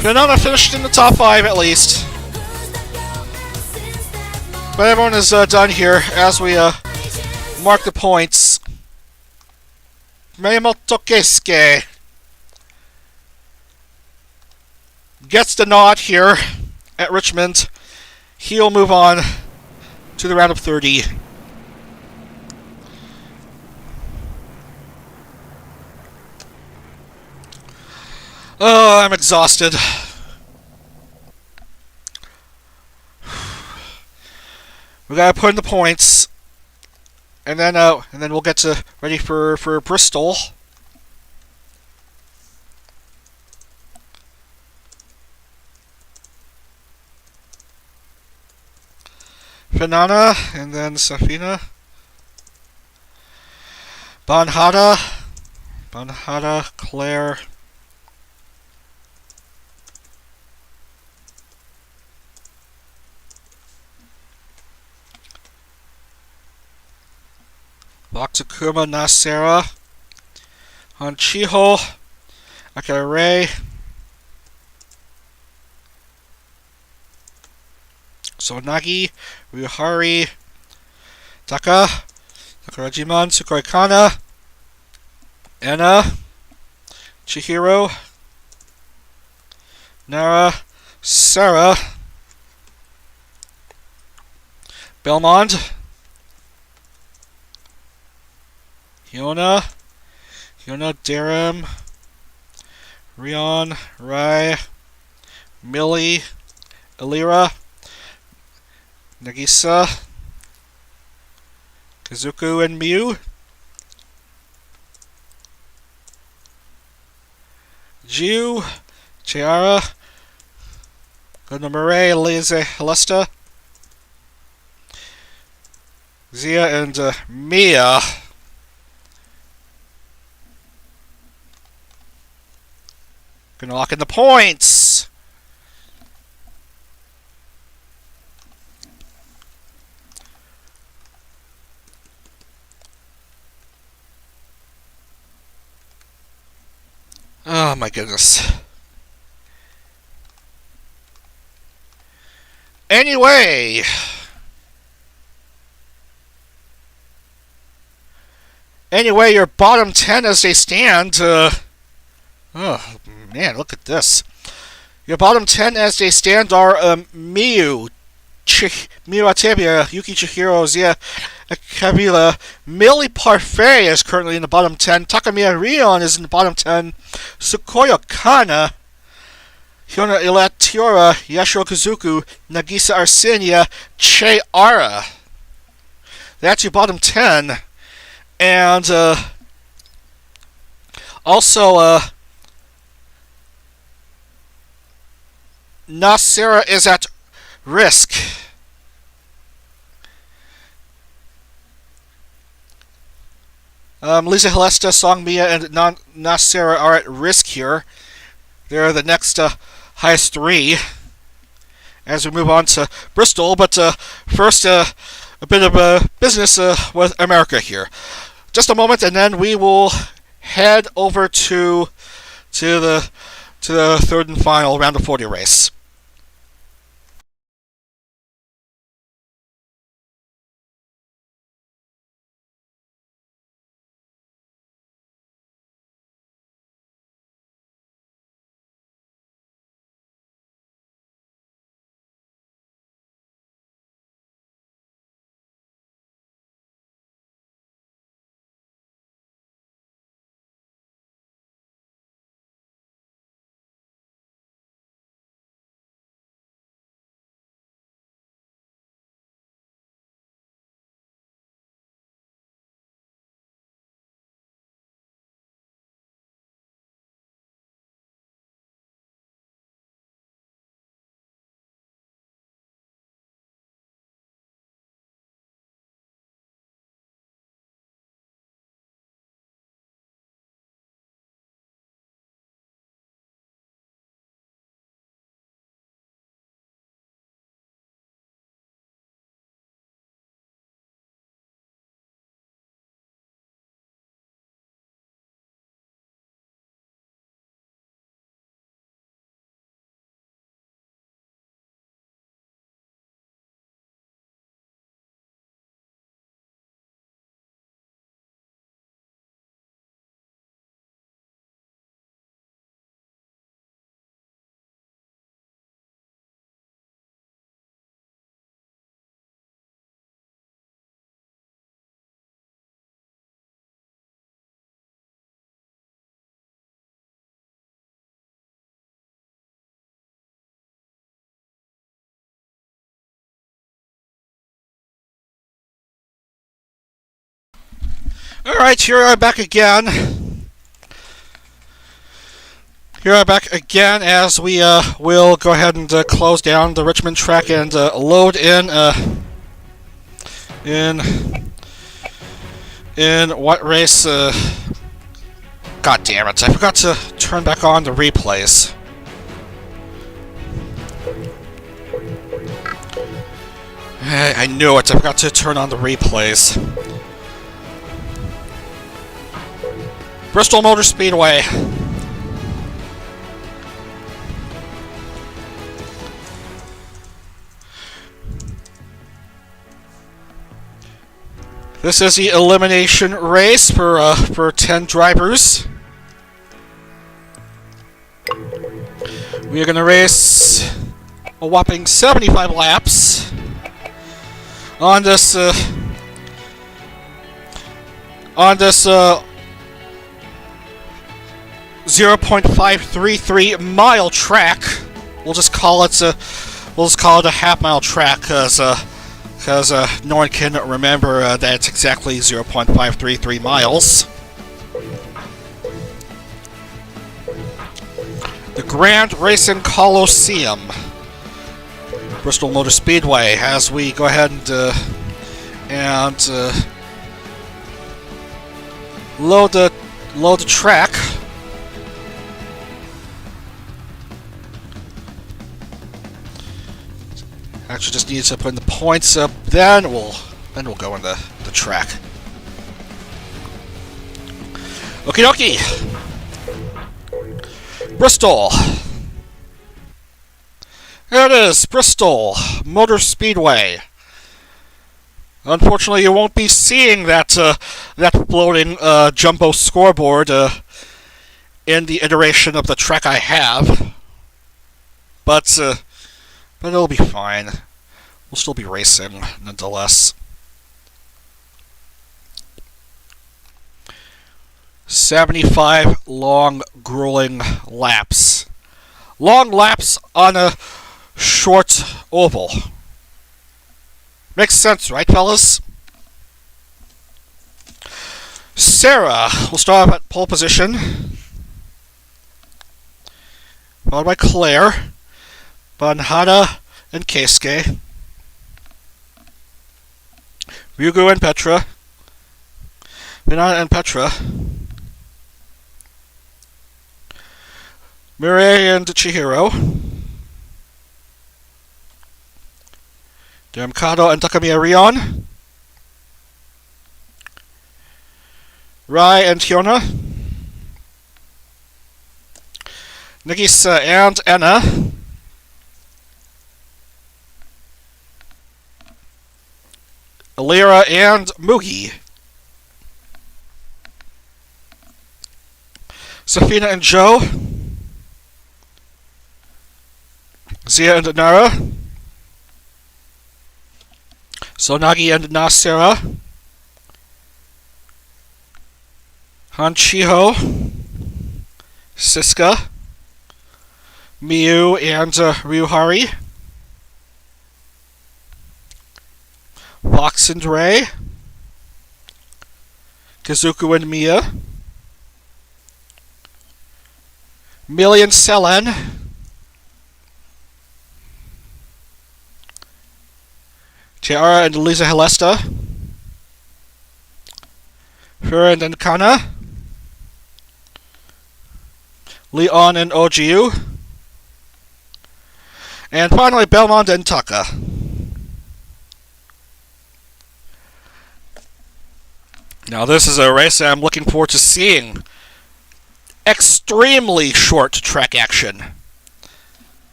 Fernanda finished in the top 5 at least. But everyone is done here as we mark the points. Maimoto Keisuke gets the nod here at Richmond. He'll move on to the round of 30. Oh, I'm exhausted. We gotta put in the points, and then we'll get to ready for Bristol. Fernanda, and then Safina. Banhada, Claire. Watsukuma Nasera, Hanchiho, Akare, Sonagi, Ryuhari, Takarajiman, Tsukuikana, Anna, Chihiro, Nara, Sarah, Belmont, Hyuna, Darim, Rion, Rai, Millie, Elira, Nagisa, Kazuku, and Miu, Jiu, Chiara, Gunamare, Lize, Helesta, Zia, and Mia. Gonna lock in the points. Oh my goodness. Anyway, your bottom 10 as they stand. Oh man, look at this. Your bottom 10 as they stand are Miu, Atebia, Yuki Chihiro, Zia Kabila. Millie Parfait is currently in the bottom 10. Takamiya Rion is in the bottom 10. Tsukuyo Kana, Hyuna Ilatiora, Yashiro Kazuku, Nagisa Arsenia, Che Ara. That's your bottom 10. And also Nasera is at risk. Lisa Helesta, Songmia, and Nasera are at risk here. They're the next highest 3 as we move on to Bristol. But first, a bit of business with America here. Just a moment, and then we will head over to the third and final round of 40 race. Alright, here I'm back again. Here I'm back again as we will go ahead and close down the Richmond track and load in what race. God damn it! I forgot to turn back on the replays. I knew it. I forgot to turn on the replays. Bristol Motor Speedway. This is the elimination race for 10 drivers. We are going to race a whopping 75 laps on this 0.533 mile track. We'll just call it a half-mile track because no one can remember that it's exactly 0.533 miles. The Grand Racing Coliseum, Bristol Motor Speedway, as we go ahead and load the track. Actually, just need to put in the points up. Then we'll go in the track. Okie dokie. Bristol. There it is, Bristol Motor Speedway. Unfortunately, you won't be seeing that floating jumbo scoreboard in the iteration of the track I have, but it'll be fine. We'll still be racing, nonetheless. 75 long, grueling laps. Long laps on a short oval. Makes sense, right, fellas? Sarah will start off at pole position, followed by Claire, Banhada and Keisuke, Ryugu and Petra, Vinata and Petra, Mireille and Chihiro, Mikado and Takamiya Rion, Rai and Hyuna, Nagisa and Anna, Alira and Mugi, Safina and Joe, Zia and Nara, Sonagi and Nasera, Hanchiho, Siska, Miyu and Ryuhari, Fox and Ray, Kazuku and Mia, Millie and Selen, Tiara and Lisa Helesta, Furin and Kana, Leon and Ojiu, and finally Belmont and Taka. Now this is a race I'm looking forward to seeing. Extremely short track action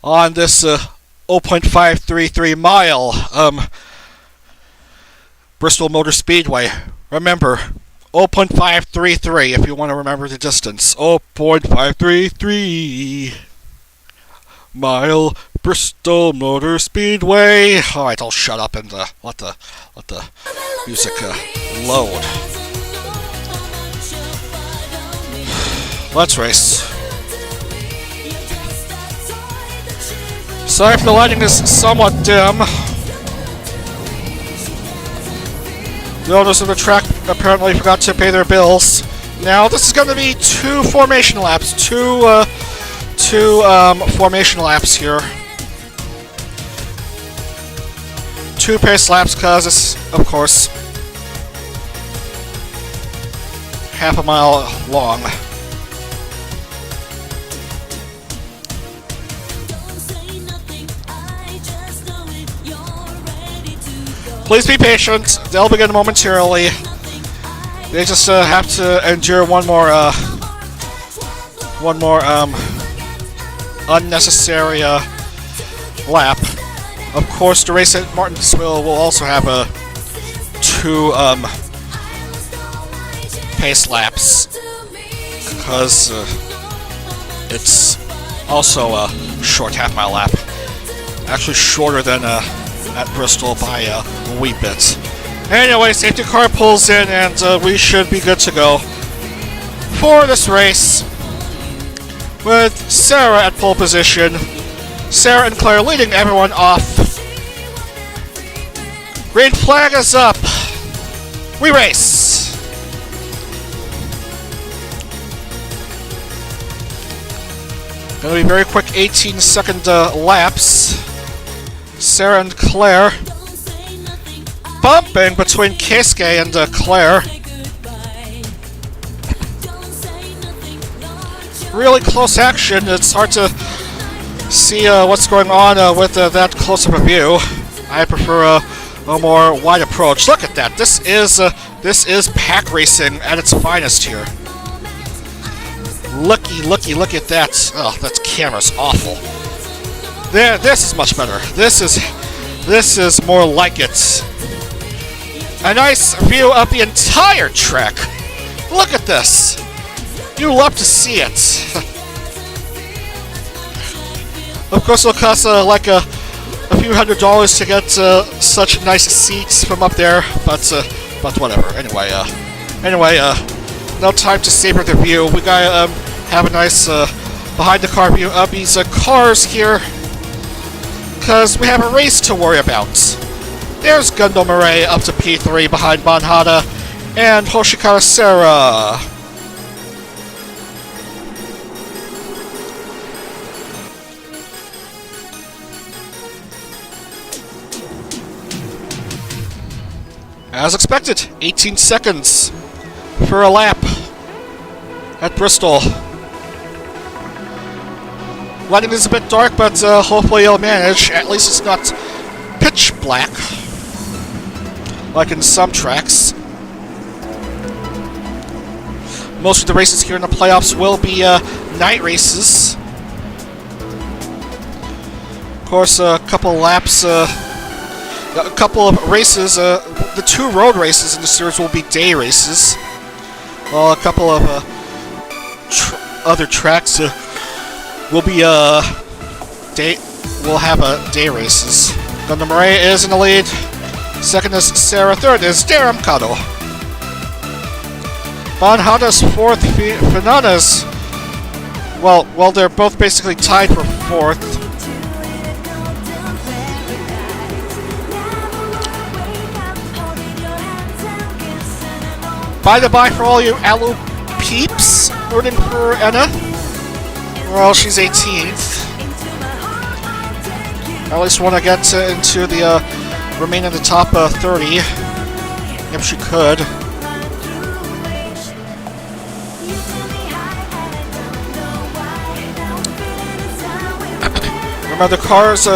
on this 0.533 mile Bristol Motor Speedway. Remember, 0.533 if you want to remember the distance. 0.533 mile Bristol Motor Speedway. Alright, I'll shut up and let the music load. Let's race. Sorry if the lighting is somewhat dim. The owners of the track apparently forgot to pay their bills. Now this is going to be two formation laps. Two formation laps here. 2 pace laps because it's, of course, half a mile long. Please be patient. They'll begin momentarily. They just have to endure one more unnecessary lap. Of course, the race at Martinsville will also have 2 pace laps because it's also a short half-mile lap. Actually, shorter than at Bristol by a wee bit. Anyway, safety car pulls in, and we should be good to go for this race. With Sarah at pole position, Sarah and Claire leading everyone off. Green flag is up. We race. Gonna be very quick 18-second laps. Sarah and Claire bumping between Keisuke and Claire. Really close action. It's hard to see what's going on with that close of a view. I prefer a more wide approach. Look at that. This is pack racing at its finest here. Look at that. Oh, that camera's awful. There, this is much better. This is more like it. A nice view of the entire track. Look at this. You love to see it. Of course, it'll cost like a few $100s to get such nice seats from up there, but whatever. Anyway, no time to savor the view. We gotta have a nice behind the car view of these cars here, because we have a race to worry about. There's Gundam Murray up to P3 behind Banhada and Hoshikara Sarah. As expected, 18 seconds for a lap at Bristol. Lighting is a bit dark, but hopefully you'll manage. At least it's not pitch black, like in some tracks. Most of the races here in the playoffs will be night races. Of course, a couple laps, a couple of races, the 2 road races in the series will be day races. Well, a couple of other tracks will be day. We'll have day races. Gundam Murray is in the lead. Second is Sarah. Third is Darren Kato. Banhada's fourth. Fernandez. Well, they're both basically tied for fourth. By the by, for all you Alu peeps rooting for Enna, well, she's 18th. At least want to get into the remain in the top 30, if she could. Remember, the cars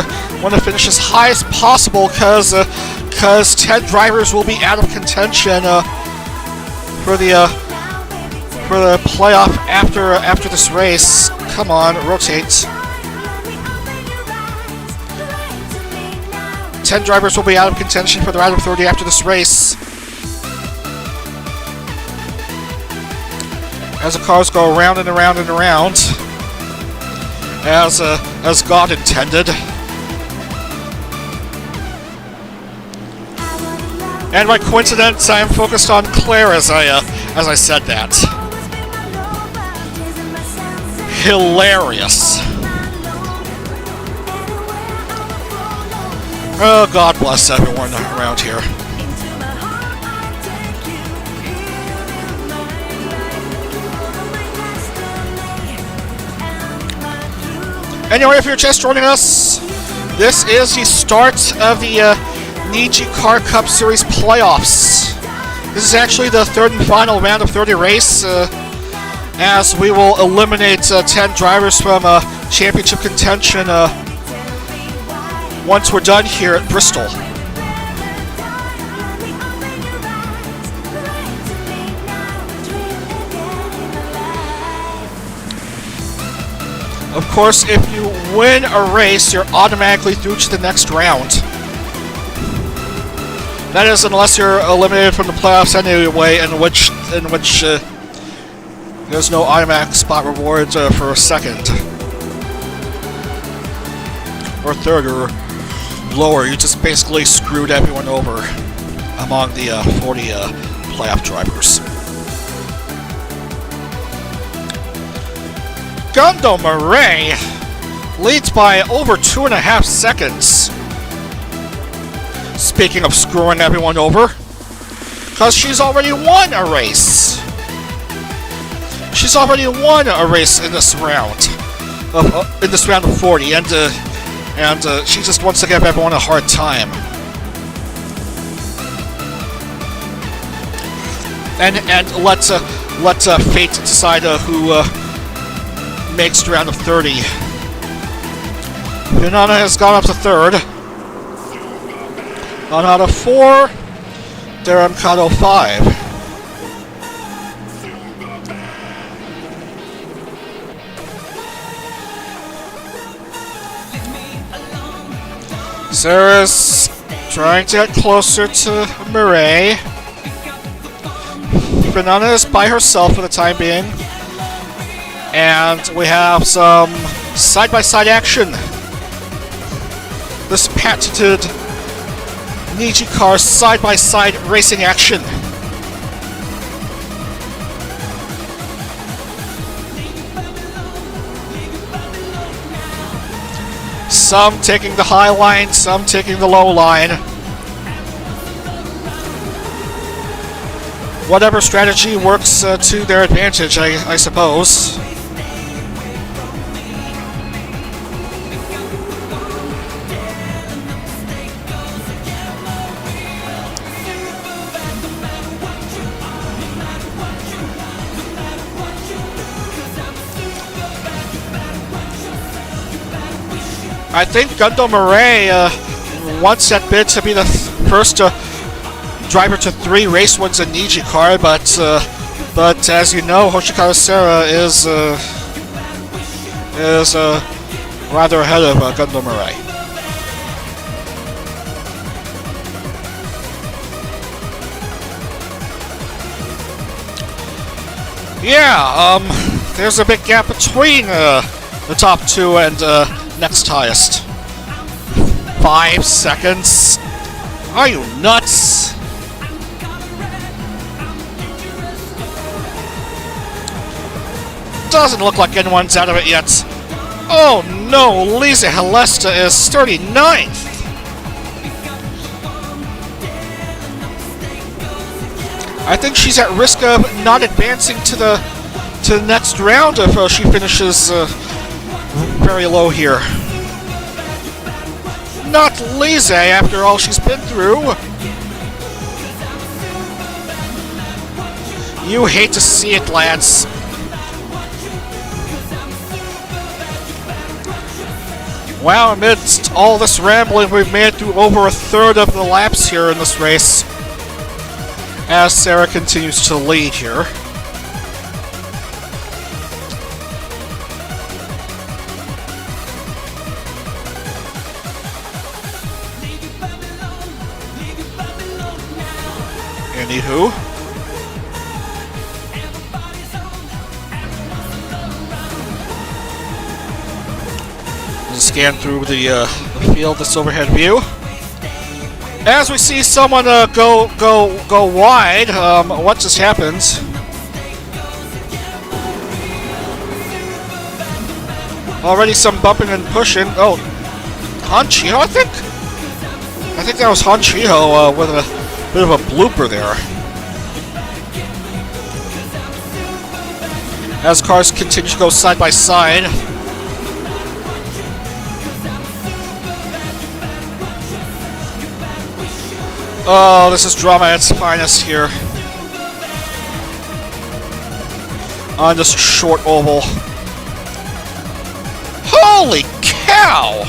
want to finish as high as possible because 10 drivers will be out of contention for the playoff after this race. Come on, rotate. 10 drivers will be out of contention for the round of 30 after this race, as the cars go around and around and around, as God intended. And by coincidence, I am focused on Claire as I said that. Hilarious. Oh, God bless everyone around here. Anyway, if you're just joining us, this is the start of the NijiCar Cup Series playoffs. This is actually the third and final round of 30 race, as we will eliminate 10 drivers from championship contention once we're done here at Bristol. Of course, if you win a race, you're automatically through to the next round. That is, unless you're eliminated from the playoffs anyway, in which there's no automatic spot reward for a second or third or lower. You just basically screwed everyone over among the 40 playoff drivers. Gundo Murray leads by over 2.5 seconds. Speaking of screwing everyone over, because she's already won a race. She's already won a race in this round, of 40, and she just wants to give everyone a hard time. And let fate decide who makes the round of 30. Fernanda has gone up to third. On out of 4, Darren Cotto 5. Sarah's trying to get closer to Murray. Fernanda is by herself for the time being. And we have some side-by-side action. This patented NijiCar side-by-side racing action. Some taking the high line, some taking the low line. Whatever strategy works to their advantage, I suppose. I think Gundo Murray wants that bid to be the first driver to 3 race wins in NijiCar, but as you know, Hoshikawa Sera is rather ahead of Gundo Murray. Yeah, there's a big gap between the top 2 and next highest. 5 seconds? Are you nuts? Doesn't look like anyone's out of it yet. Oh no, Lisa Helesta is 39th. I think she's at risk of not advancing to the next round if she finishes very low here. Not Lisa, after all she's been through. You hate to see it, lads. Wow, amidst all this rambling, we've made it through over a third of the laps here in this race, as Sarah continues to lead here. Anywho, scan through the field, this overhead view. As we see someone go wide, what just happened? Already some bumping and pushing. Oh, Han Chiho, I think that was Han Chiho with a bit of a blooper there. As cars continue to go side by side. Oh, this is drama at its finest here. On this short oval. Holy cow!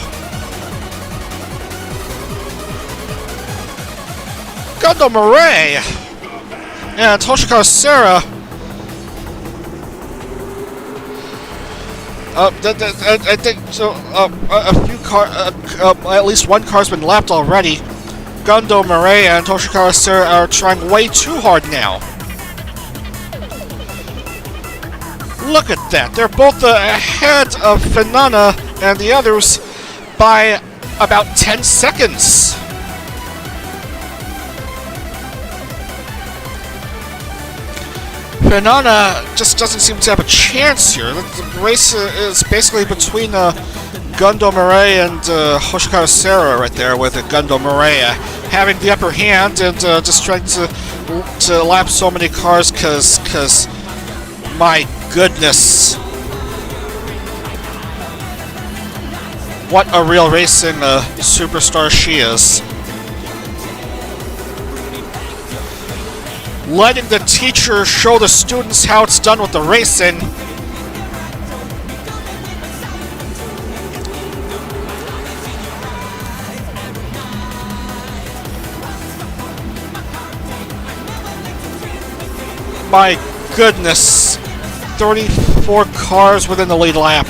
Gundam Murray! And Toshiko Sarah. I think so. A few at least one car's been lapped already. Gundam Murray and Toshiko Sarah are trying way too hard now. Look at that. They're both ahead of Fenana and the others by about 10 seconds. Fenana just doesn't seem to have a chance here. The race is basically between Gundam Murray and Hoshikawa Sarah right there, with Gundam Murray having the upper hand and just trying to lap so many cars because my goodness. What a real racing superstar she is. Letting the teacher show the students how it's done with the racing. My goodness. 34 cars within the lead lap.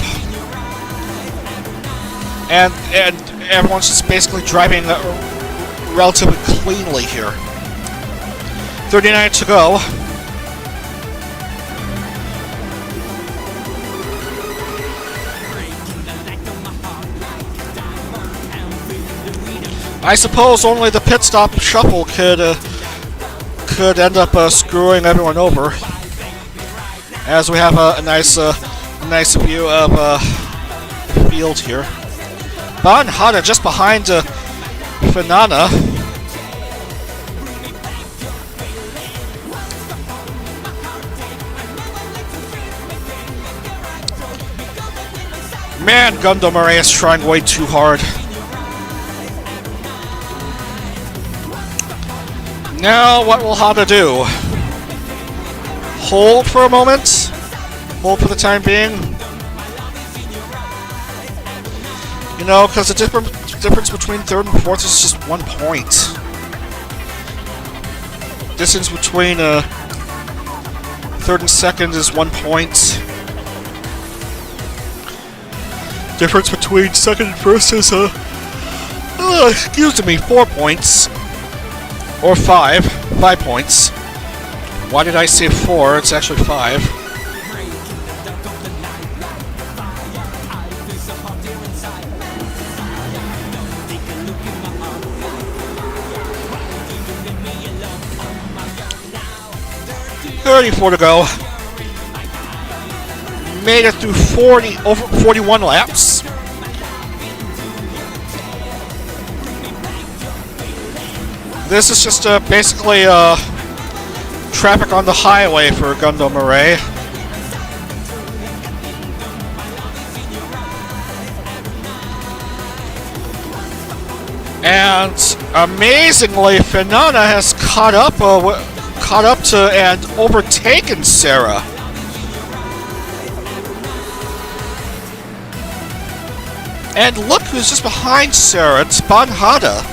And everyone's just basically driving relatively cleanly here. 39 to go. I suppose only the pit stop shuffle could end up screwing everyone over. As we have a nice view of the field here. Ban Hada just behind Fenana. Man, Gundam Murray is trying way too hard. Now, what will Hada do? Hold for a moment? Hold for the time being? You know, because the difference between third and fourth is just 1 point. Distance between third and second is 1 point. Difference between second and first is, excuse me, 4 points. Or 5. 5 points. Why did I say 4? It's actually 5. $34 to go. Made it through over 41 laps. This is just basically traffic on the highway for Gundam Murray. And amazingly, Fenana has caught up to and overtaken Sarah. And look who's just behind Sarah. It's Banhada,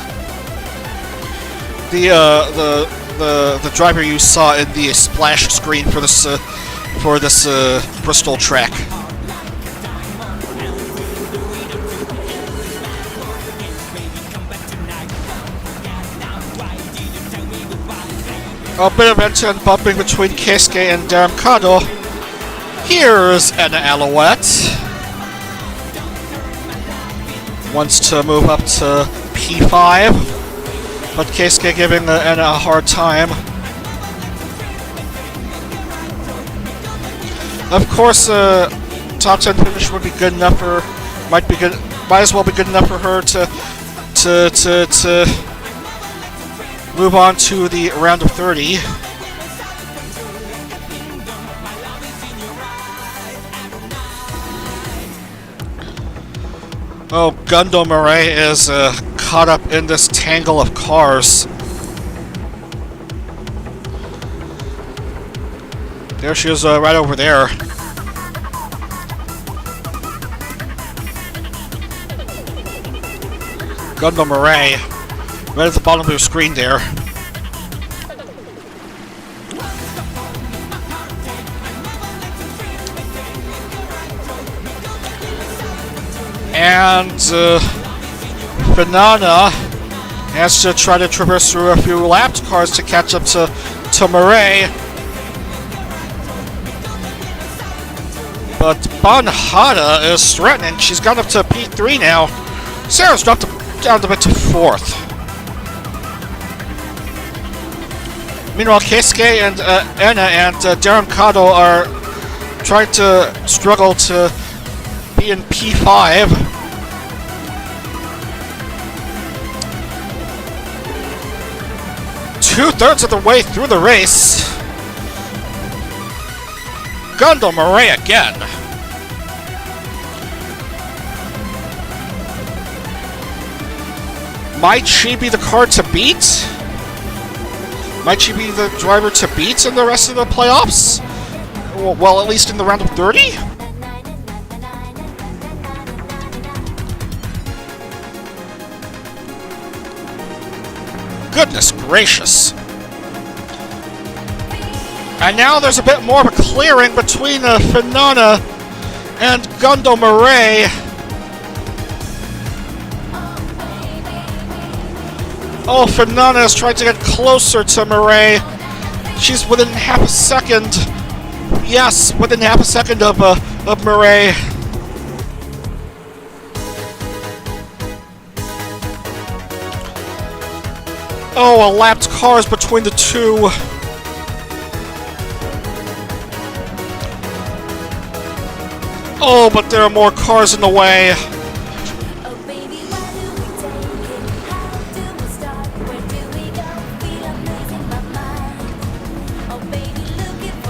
the driver you saw in the splash screen for this Bristol track. A bit of end-to-end bumping between Keisuke and Daramkado. Here's an Alouette. Wants to move up to P5, but Keisuke giving Anna a hard time. Of course, top 10 finish would be good enough for, might as well be good enough for her to move on to the round of 30. Oh, Gundam Murray is caught up in this tangle of cars. There she is, right over there. Gundam Array. Right at the bottom of your screen there. And Banana has to try to traverse through a few lapped cars to catch up to Murray. But Banhada is threatening. She's got up to P3 now. Sarah's dropped down a bit to 4th. Meanwhile, Keisuke and Anna and Darren Kato are trying to struggle to be in P5. Two-thirds of the way through the race. Gundam Array again. Might she be the car to beat? Might she be the driver to beat in the rest of the playoffs? Well, at least in the round of 30? Goodness gracious. And now there's a bit more of a clearing between Finana and Gundam Array. Oh, Finana is trying to get closer to Murray. She's within half a second. Yes, within half a second of Murray. Oh, a lapped cars between the two. Oh, but there are more cars in the way.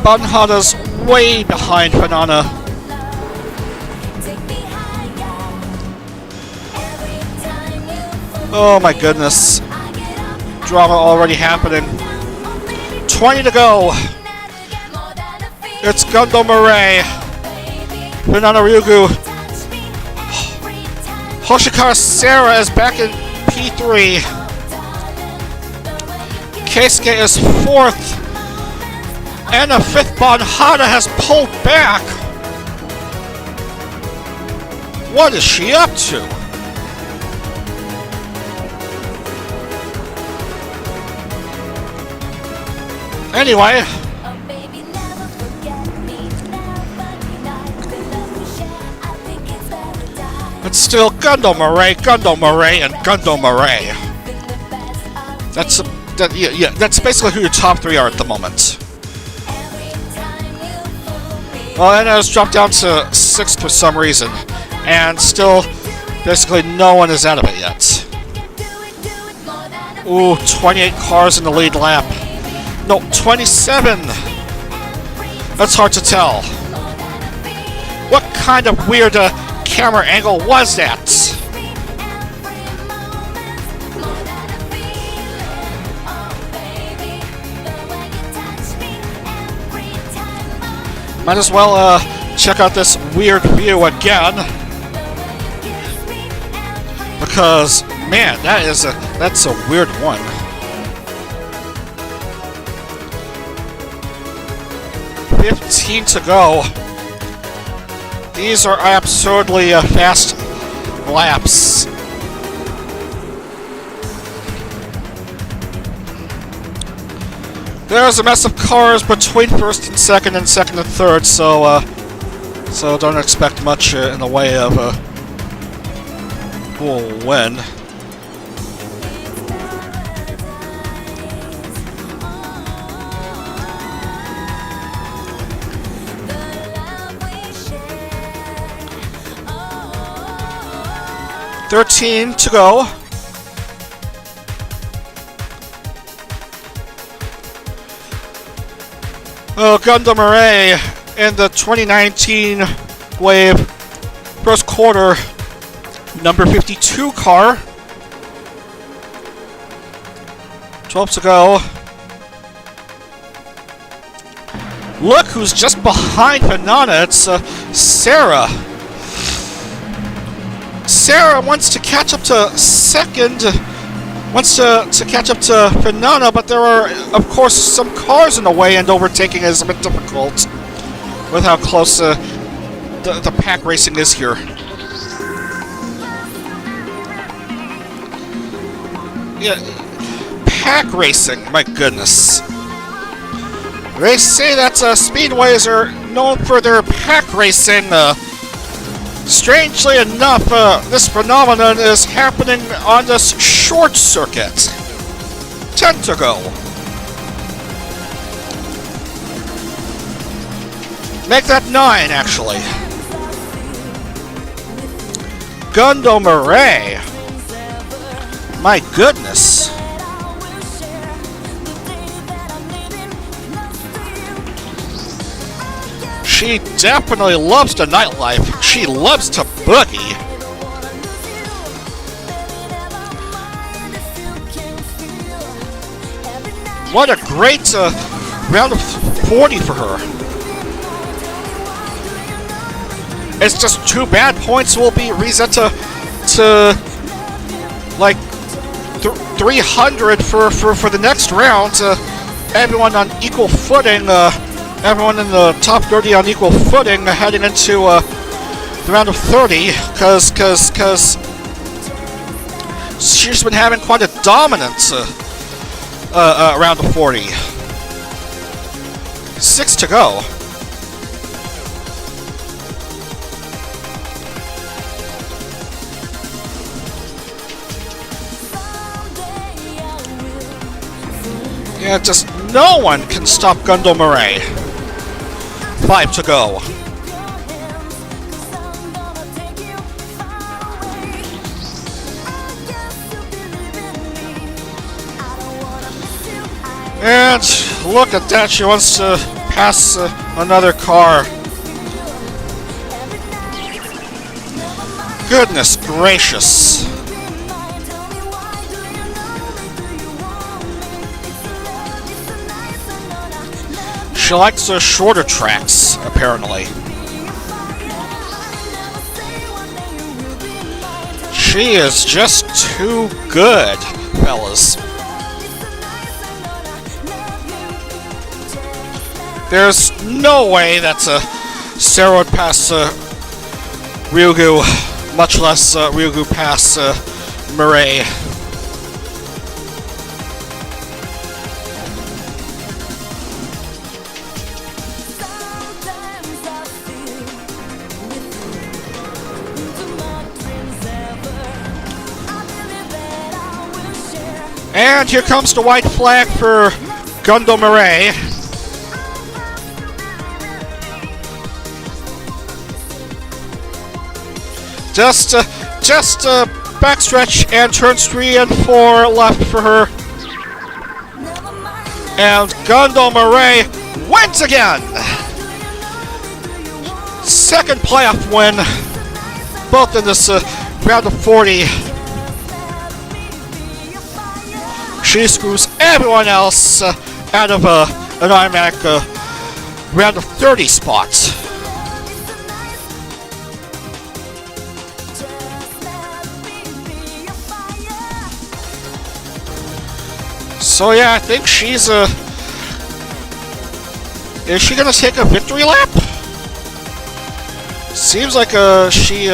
Banhada's way behind Banana. Oh my goodness. Drama already happening. 20 to go. It's Gundam Array. Banana Ryugu. Hoshikawa Sarah is back in P3. Keisuke is 4th. And a 5th Banhada has pulled back. What is she up to? Anyway. It's still Gundam Array, and Gundam Array. That's basically who your top 3 are at the moment. Well, Anna has dropped down to 6th for some reason, and still, basically no one is out of it yet. Ooh, 28 cars in the lead lap. No, 27! That's hard to tell. What kind of weird camera angle was that? Might as well check out this weird view again, because man, that's a weird one. $15 to go. These are absurdly fast laps. There's a mess of cars between 1st and 2nd and 2nd and 3rd, so don't expect much in the way of who will win. $13 to go. Oh, Gundam Array in the 2019 wave first quarter, number 52 car. 12 to go. look who's just behind Banana. It's Sarah. Sarah wants to catch up to second. Wants to catch up to Banana, but there are, of course, some cars in the way, and overtaking is a bit difficult with how close the pack racing is here. Yeah, pack racing, my goodness. They say that speedways are known for their pack racing. Strangely enough, this phenomenon is happening on this short circuit. 10 to go. Make that 9, actually. Gundo Murray. My goodness. She definitely loves the nightlife. She loves to boogie. What a great round of 40 for her. It's just too bad points will be reset to like 300 for the next round. Everyone on equal footing. Everyone in the top 30 on equal footing heading into the round of 30, because she's been having quite a dominant round of 40. 6 to go. Yeah, just no one can stop Gundo Murray. 5 to go. And look at that, she wants to pass another car. Goodness gracious. She likes the shorter tracks, apparently. She is just too good, fellas. There's no way that Sarah would pass Ryugu, much less Ryugu pass Murray. And here comes the white flag for Gundo Murray. Just backstretch and turns 3 and 4 left for her. And Gundo Murray wins again! Second playoff win, both in this round of 40. She screws everyone else out of an automatic round of 30 spot. So yeah, I think she's is she gonna take a victory lap? Seems like she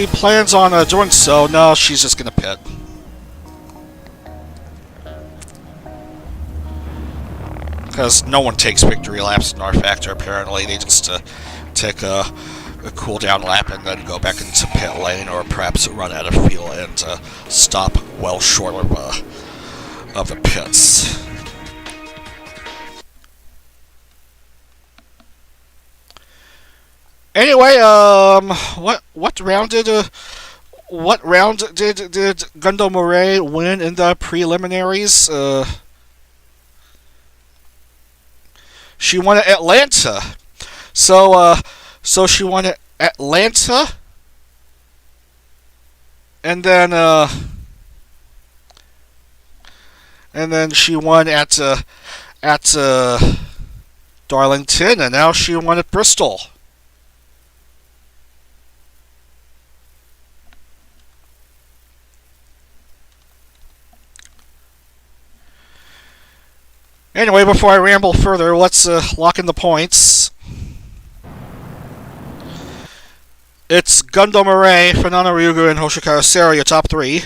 plans on doing so. No, she's just gonna pit. Because no one takes victory laps in R Factor, apparently. They just take a cool down lap and then go back into pit lane, or perhaps run out of fuel and stop well short of the pits. Anyway, what round did Gundo Murray win in the preliminaries? She won at Atlanta. So she won at Atlanta, and then she won at Darlington, and now she won at Bristol. Anyway, before I ramble further, let's lock in the points. It's Gundam Array, Fernando Ryugu, and Hoshikawa Sera, your top three.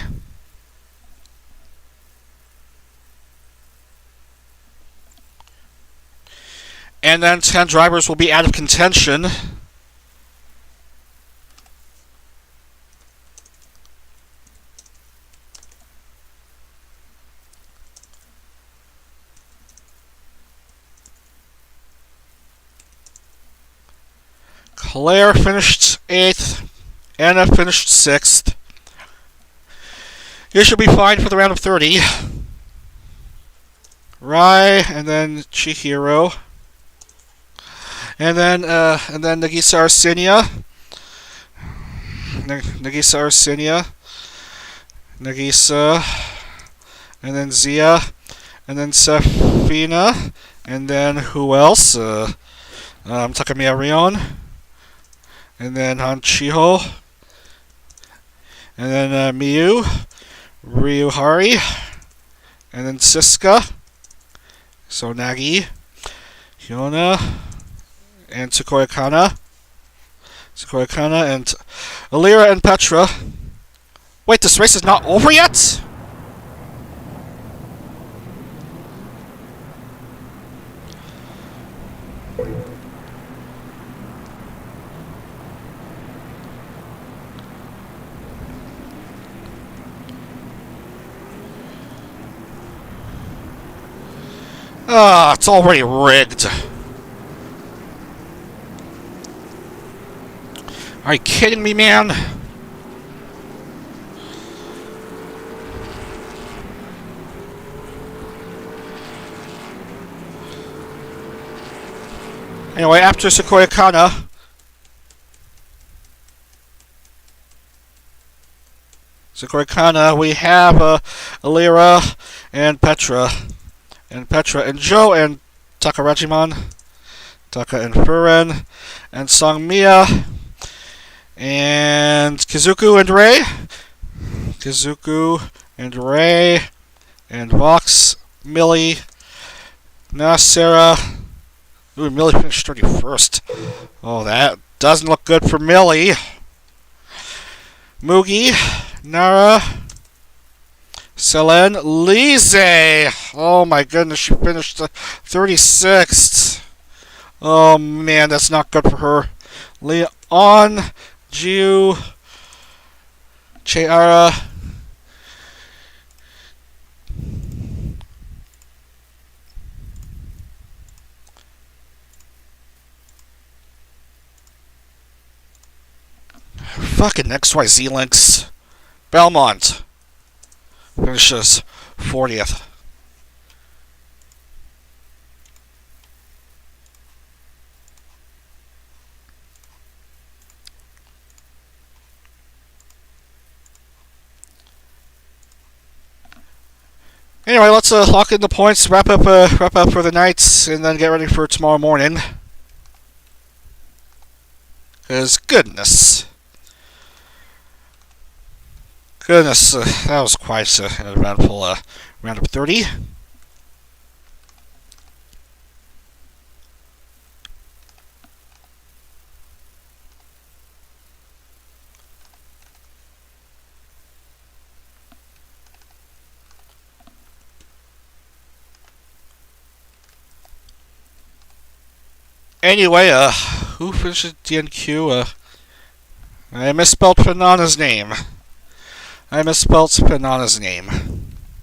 And then 10 drivers will be out of contention. Claire finished 8th. Anna finished 6th. You should be fine for the round of 30. Rai, and then Chihiro. And then Nagisa Arsinia. Nagisa Arsinia. Nagisa. And then Zia. And then Safina. And then who else? Takamiya Rion. And then Hanchiho. And then Miyu. Ryuhari. And then Siska. So Nagi. Hyuna. And Tsukuya Kana. And Alira and Petra. Wait, this race is not over yet? Ah, it's already rigged. Are you kidding me, man? Anyway, after Tsukuya Kana, we have Alira and Petra. And Joe and Takarajiman. Taka and Furen. And Songmia. And Kizuku and Ray. And Vox, Millie, Nasera. Ooh, Millie finished 31st. Oh, that doesn't look good for Millie. Mugi, Nara, Selene, Lise. Oh my goodness, she finished 36th. Oh man, that's not good for her. Leon, Jiu, Cheara, fucking XYZ links. Belmont finishes 40th. Anyway, let's lock in the points, wrap up for the night, and then get ready for tomorrow morning. Cause goodness, that was quite an eventful round of 30. Anyway, who finished DNQ? I misspelled Fanana's name.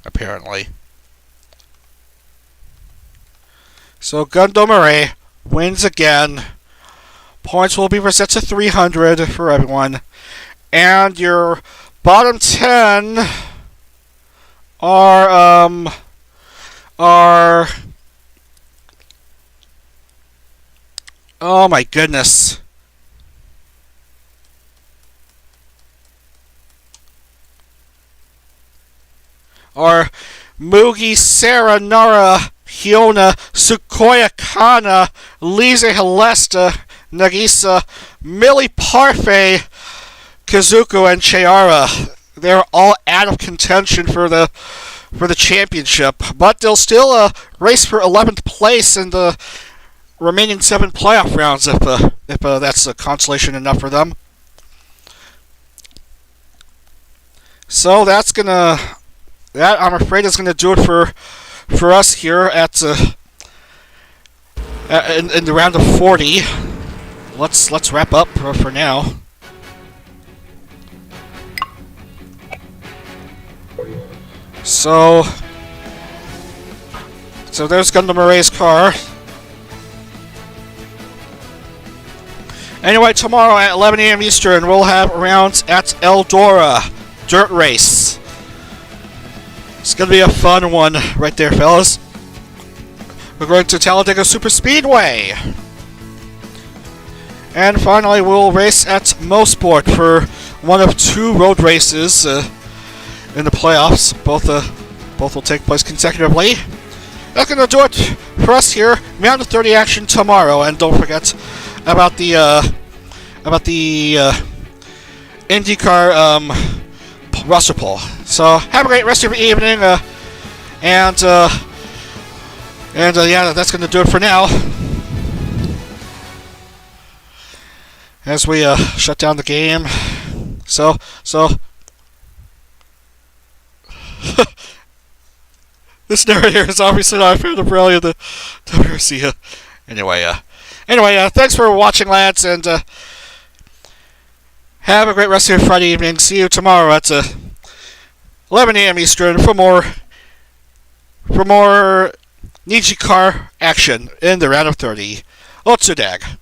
Apparently. So Gundam wins again. Points will be reset to 300 for everyone. And your bottom 10 are oh my goodness. Are Mugi, Sarah, Nara, Hiona, Sukoya Kana, Lise Helesta, Nagisa, Millie Parfait, Kazuko, and Cheara. They're all out of contention for the championship, but they'll still race for 11th place in the remaining 7 playoff rounds if that's a consolation enough for them. So that I'm afraid is gonna do it for us here at in the round of 40. Let's wrap up for now. So there's Gundam Array's car. Anyway, tomorrow at 11 a.m. Eastern, we'll have rounds at Eldora Dirt Race. It's going to be a fun one right there, fellas. We're going to Talladega Super Speedway. And finally, we'll race at Mosport for one of 2 road races in the playoffs. Both will take place consecutively. That's going to do it for us here. Round of 30 action tomorrow. And don't forget about the NijiCar roster poll. So have a great rest of your evening, and yeah, that's going to do it for now. As we shut down the game, so this narrator is obviously not a fan of Rally of the WRC. Anyway, thanks for watching, lads, and have a great rest of your Friday evening. See you tomorrow at 11 a.m. Eastern for more NijiCar action in the round of 30. Otsudag.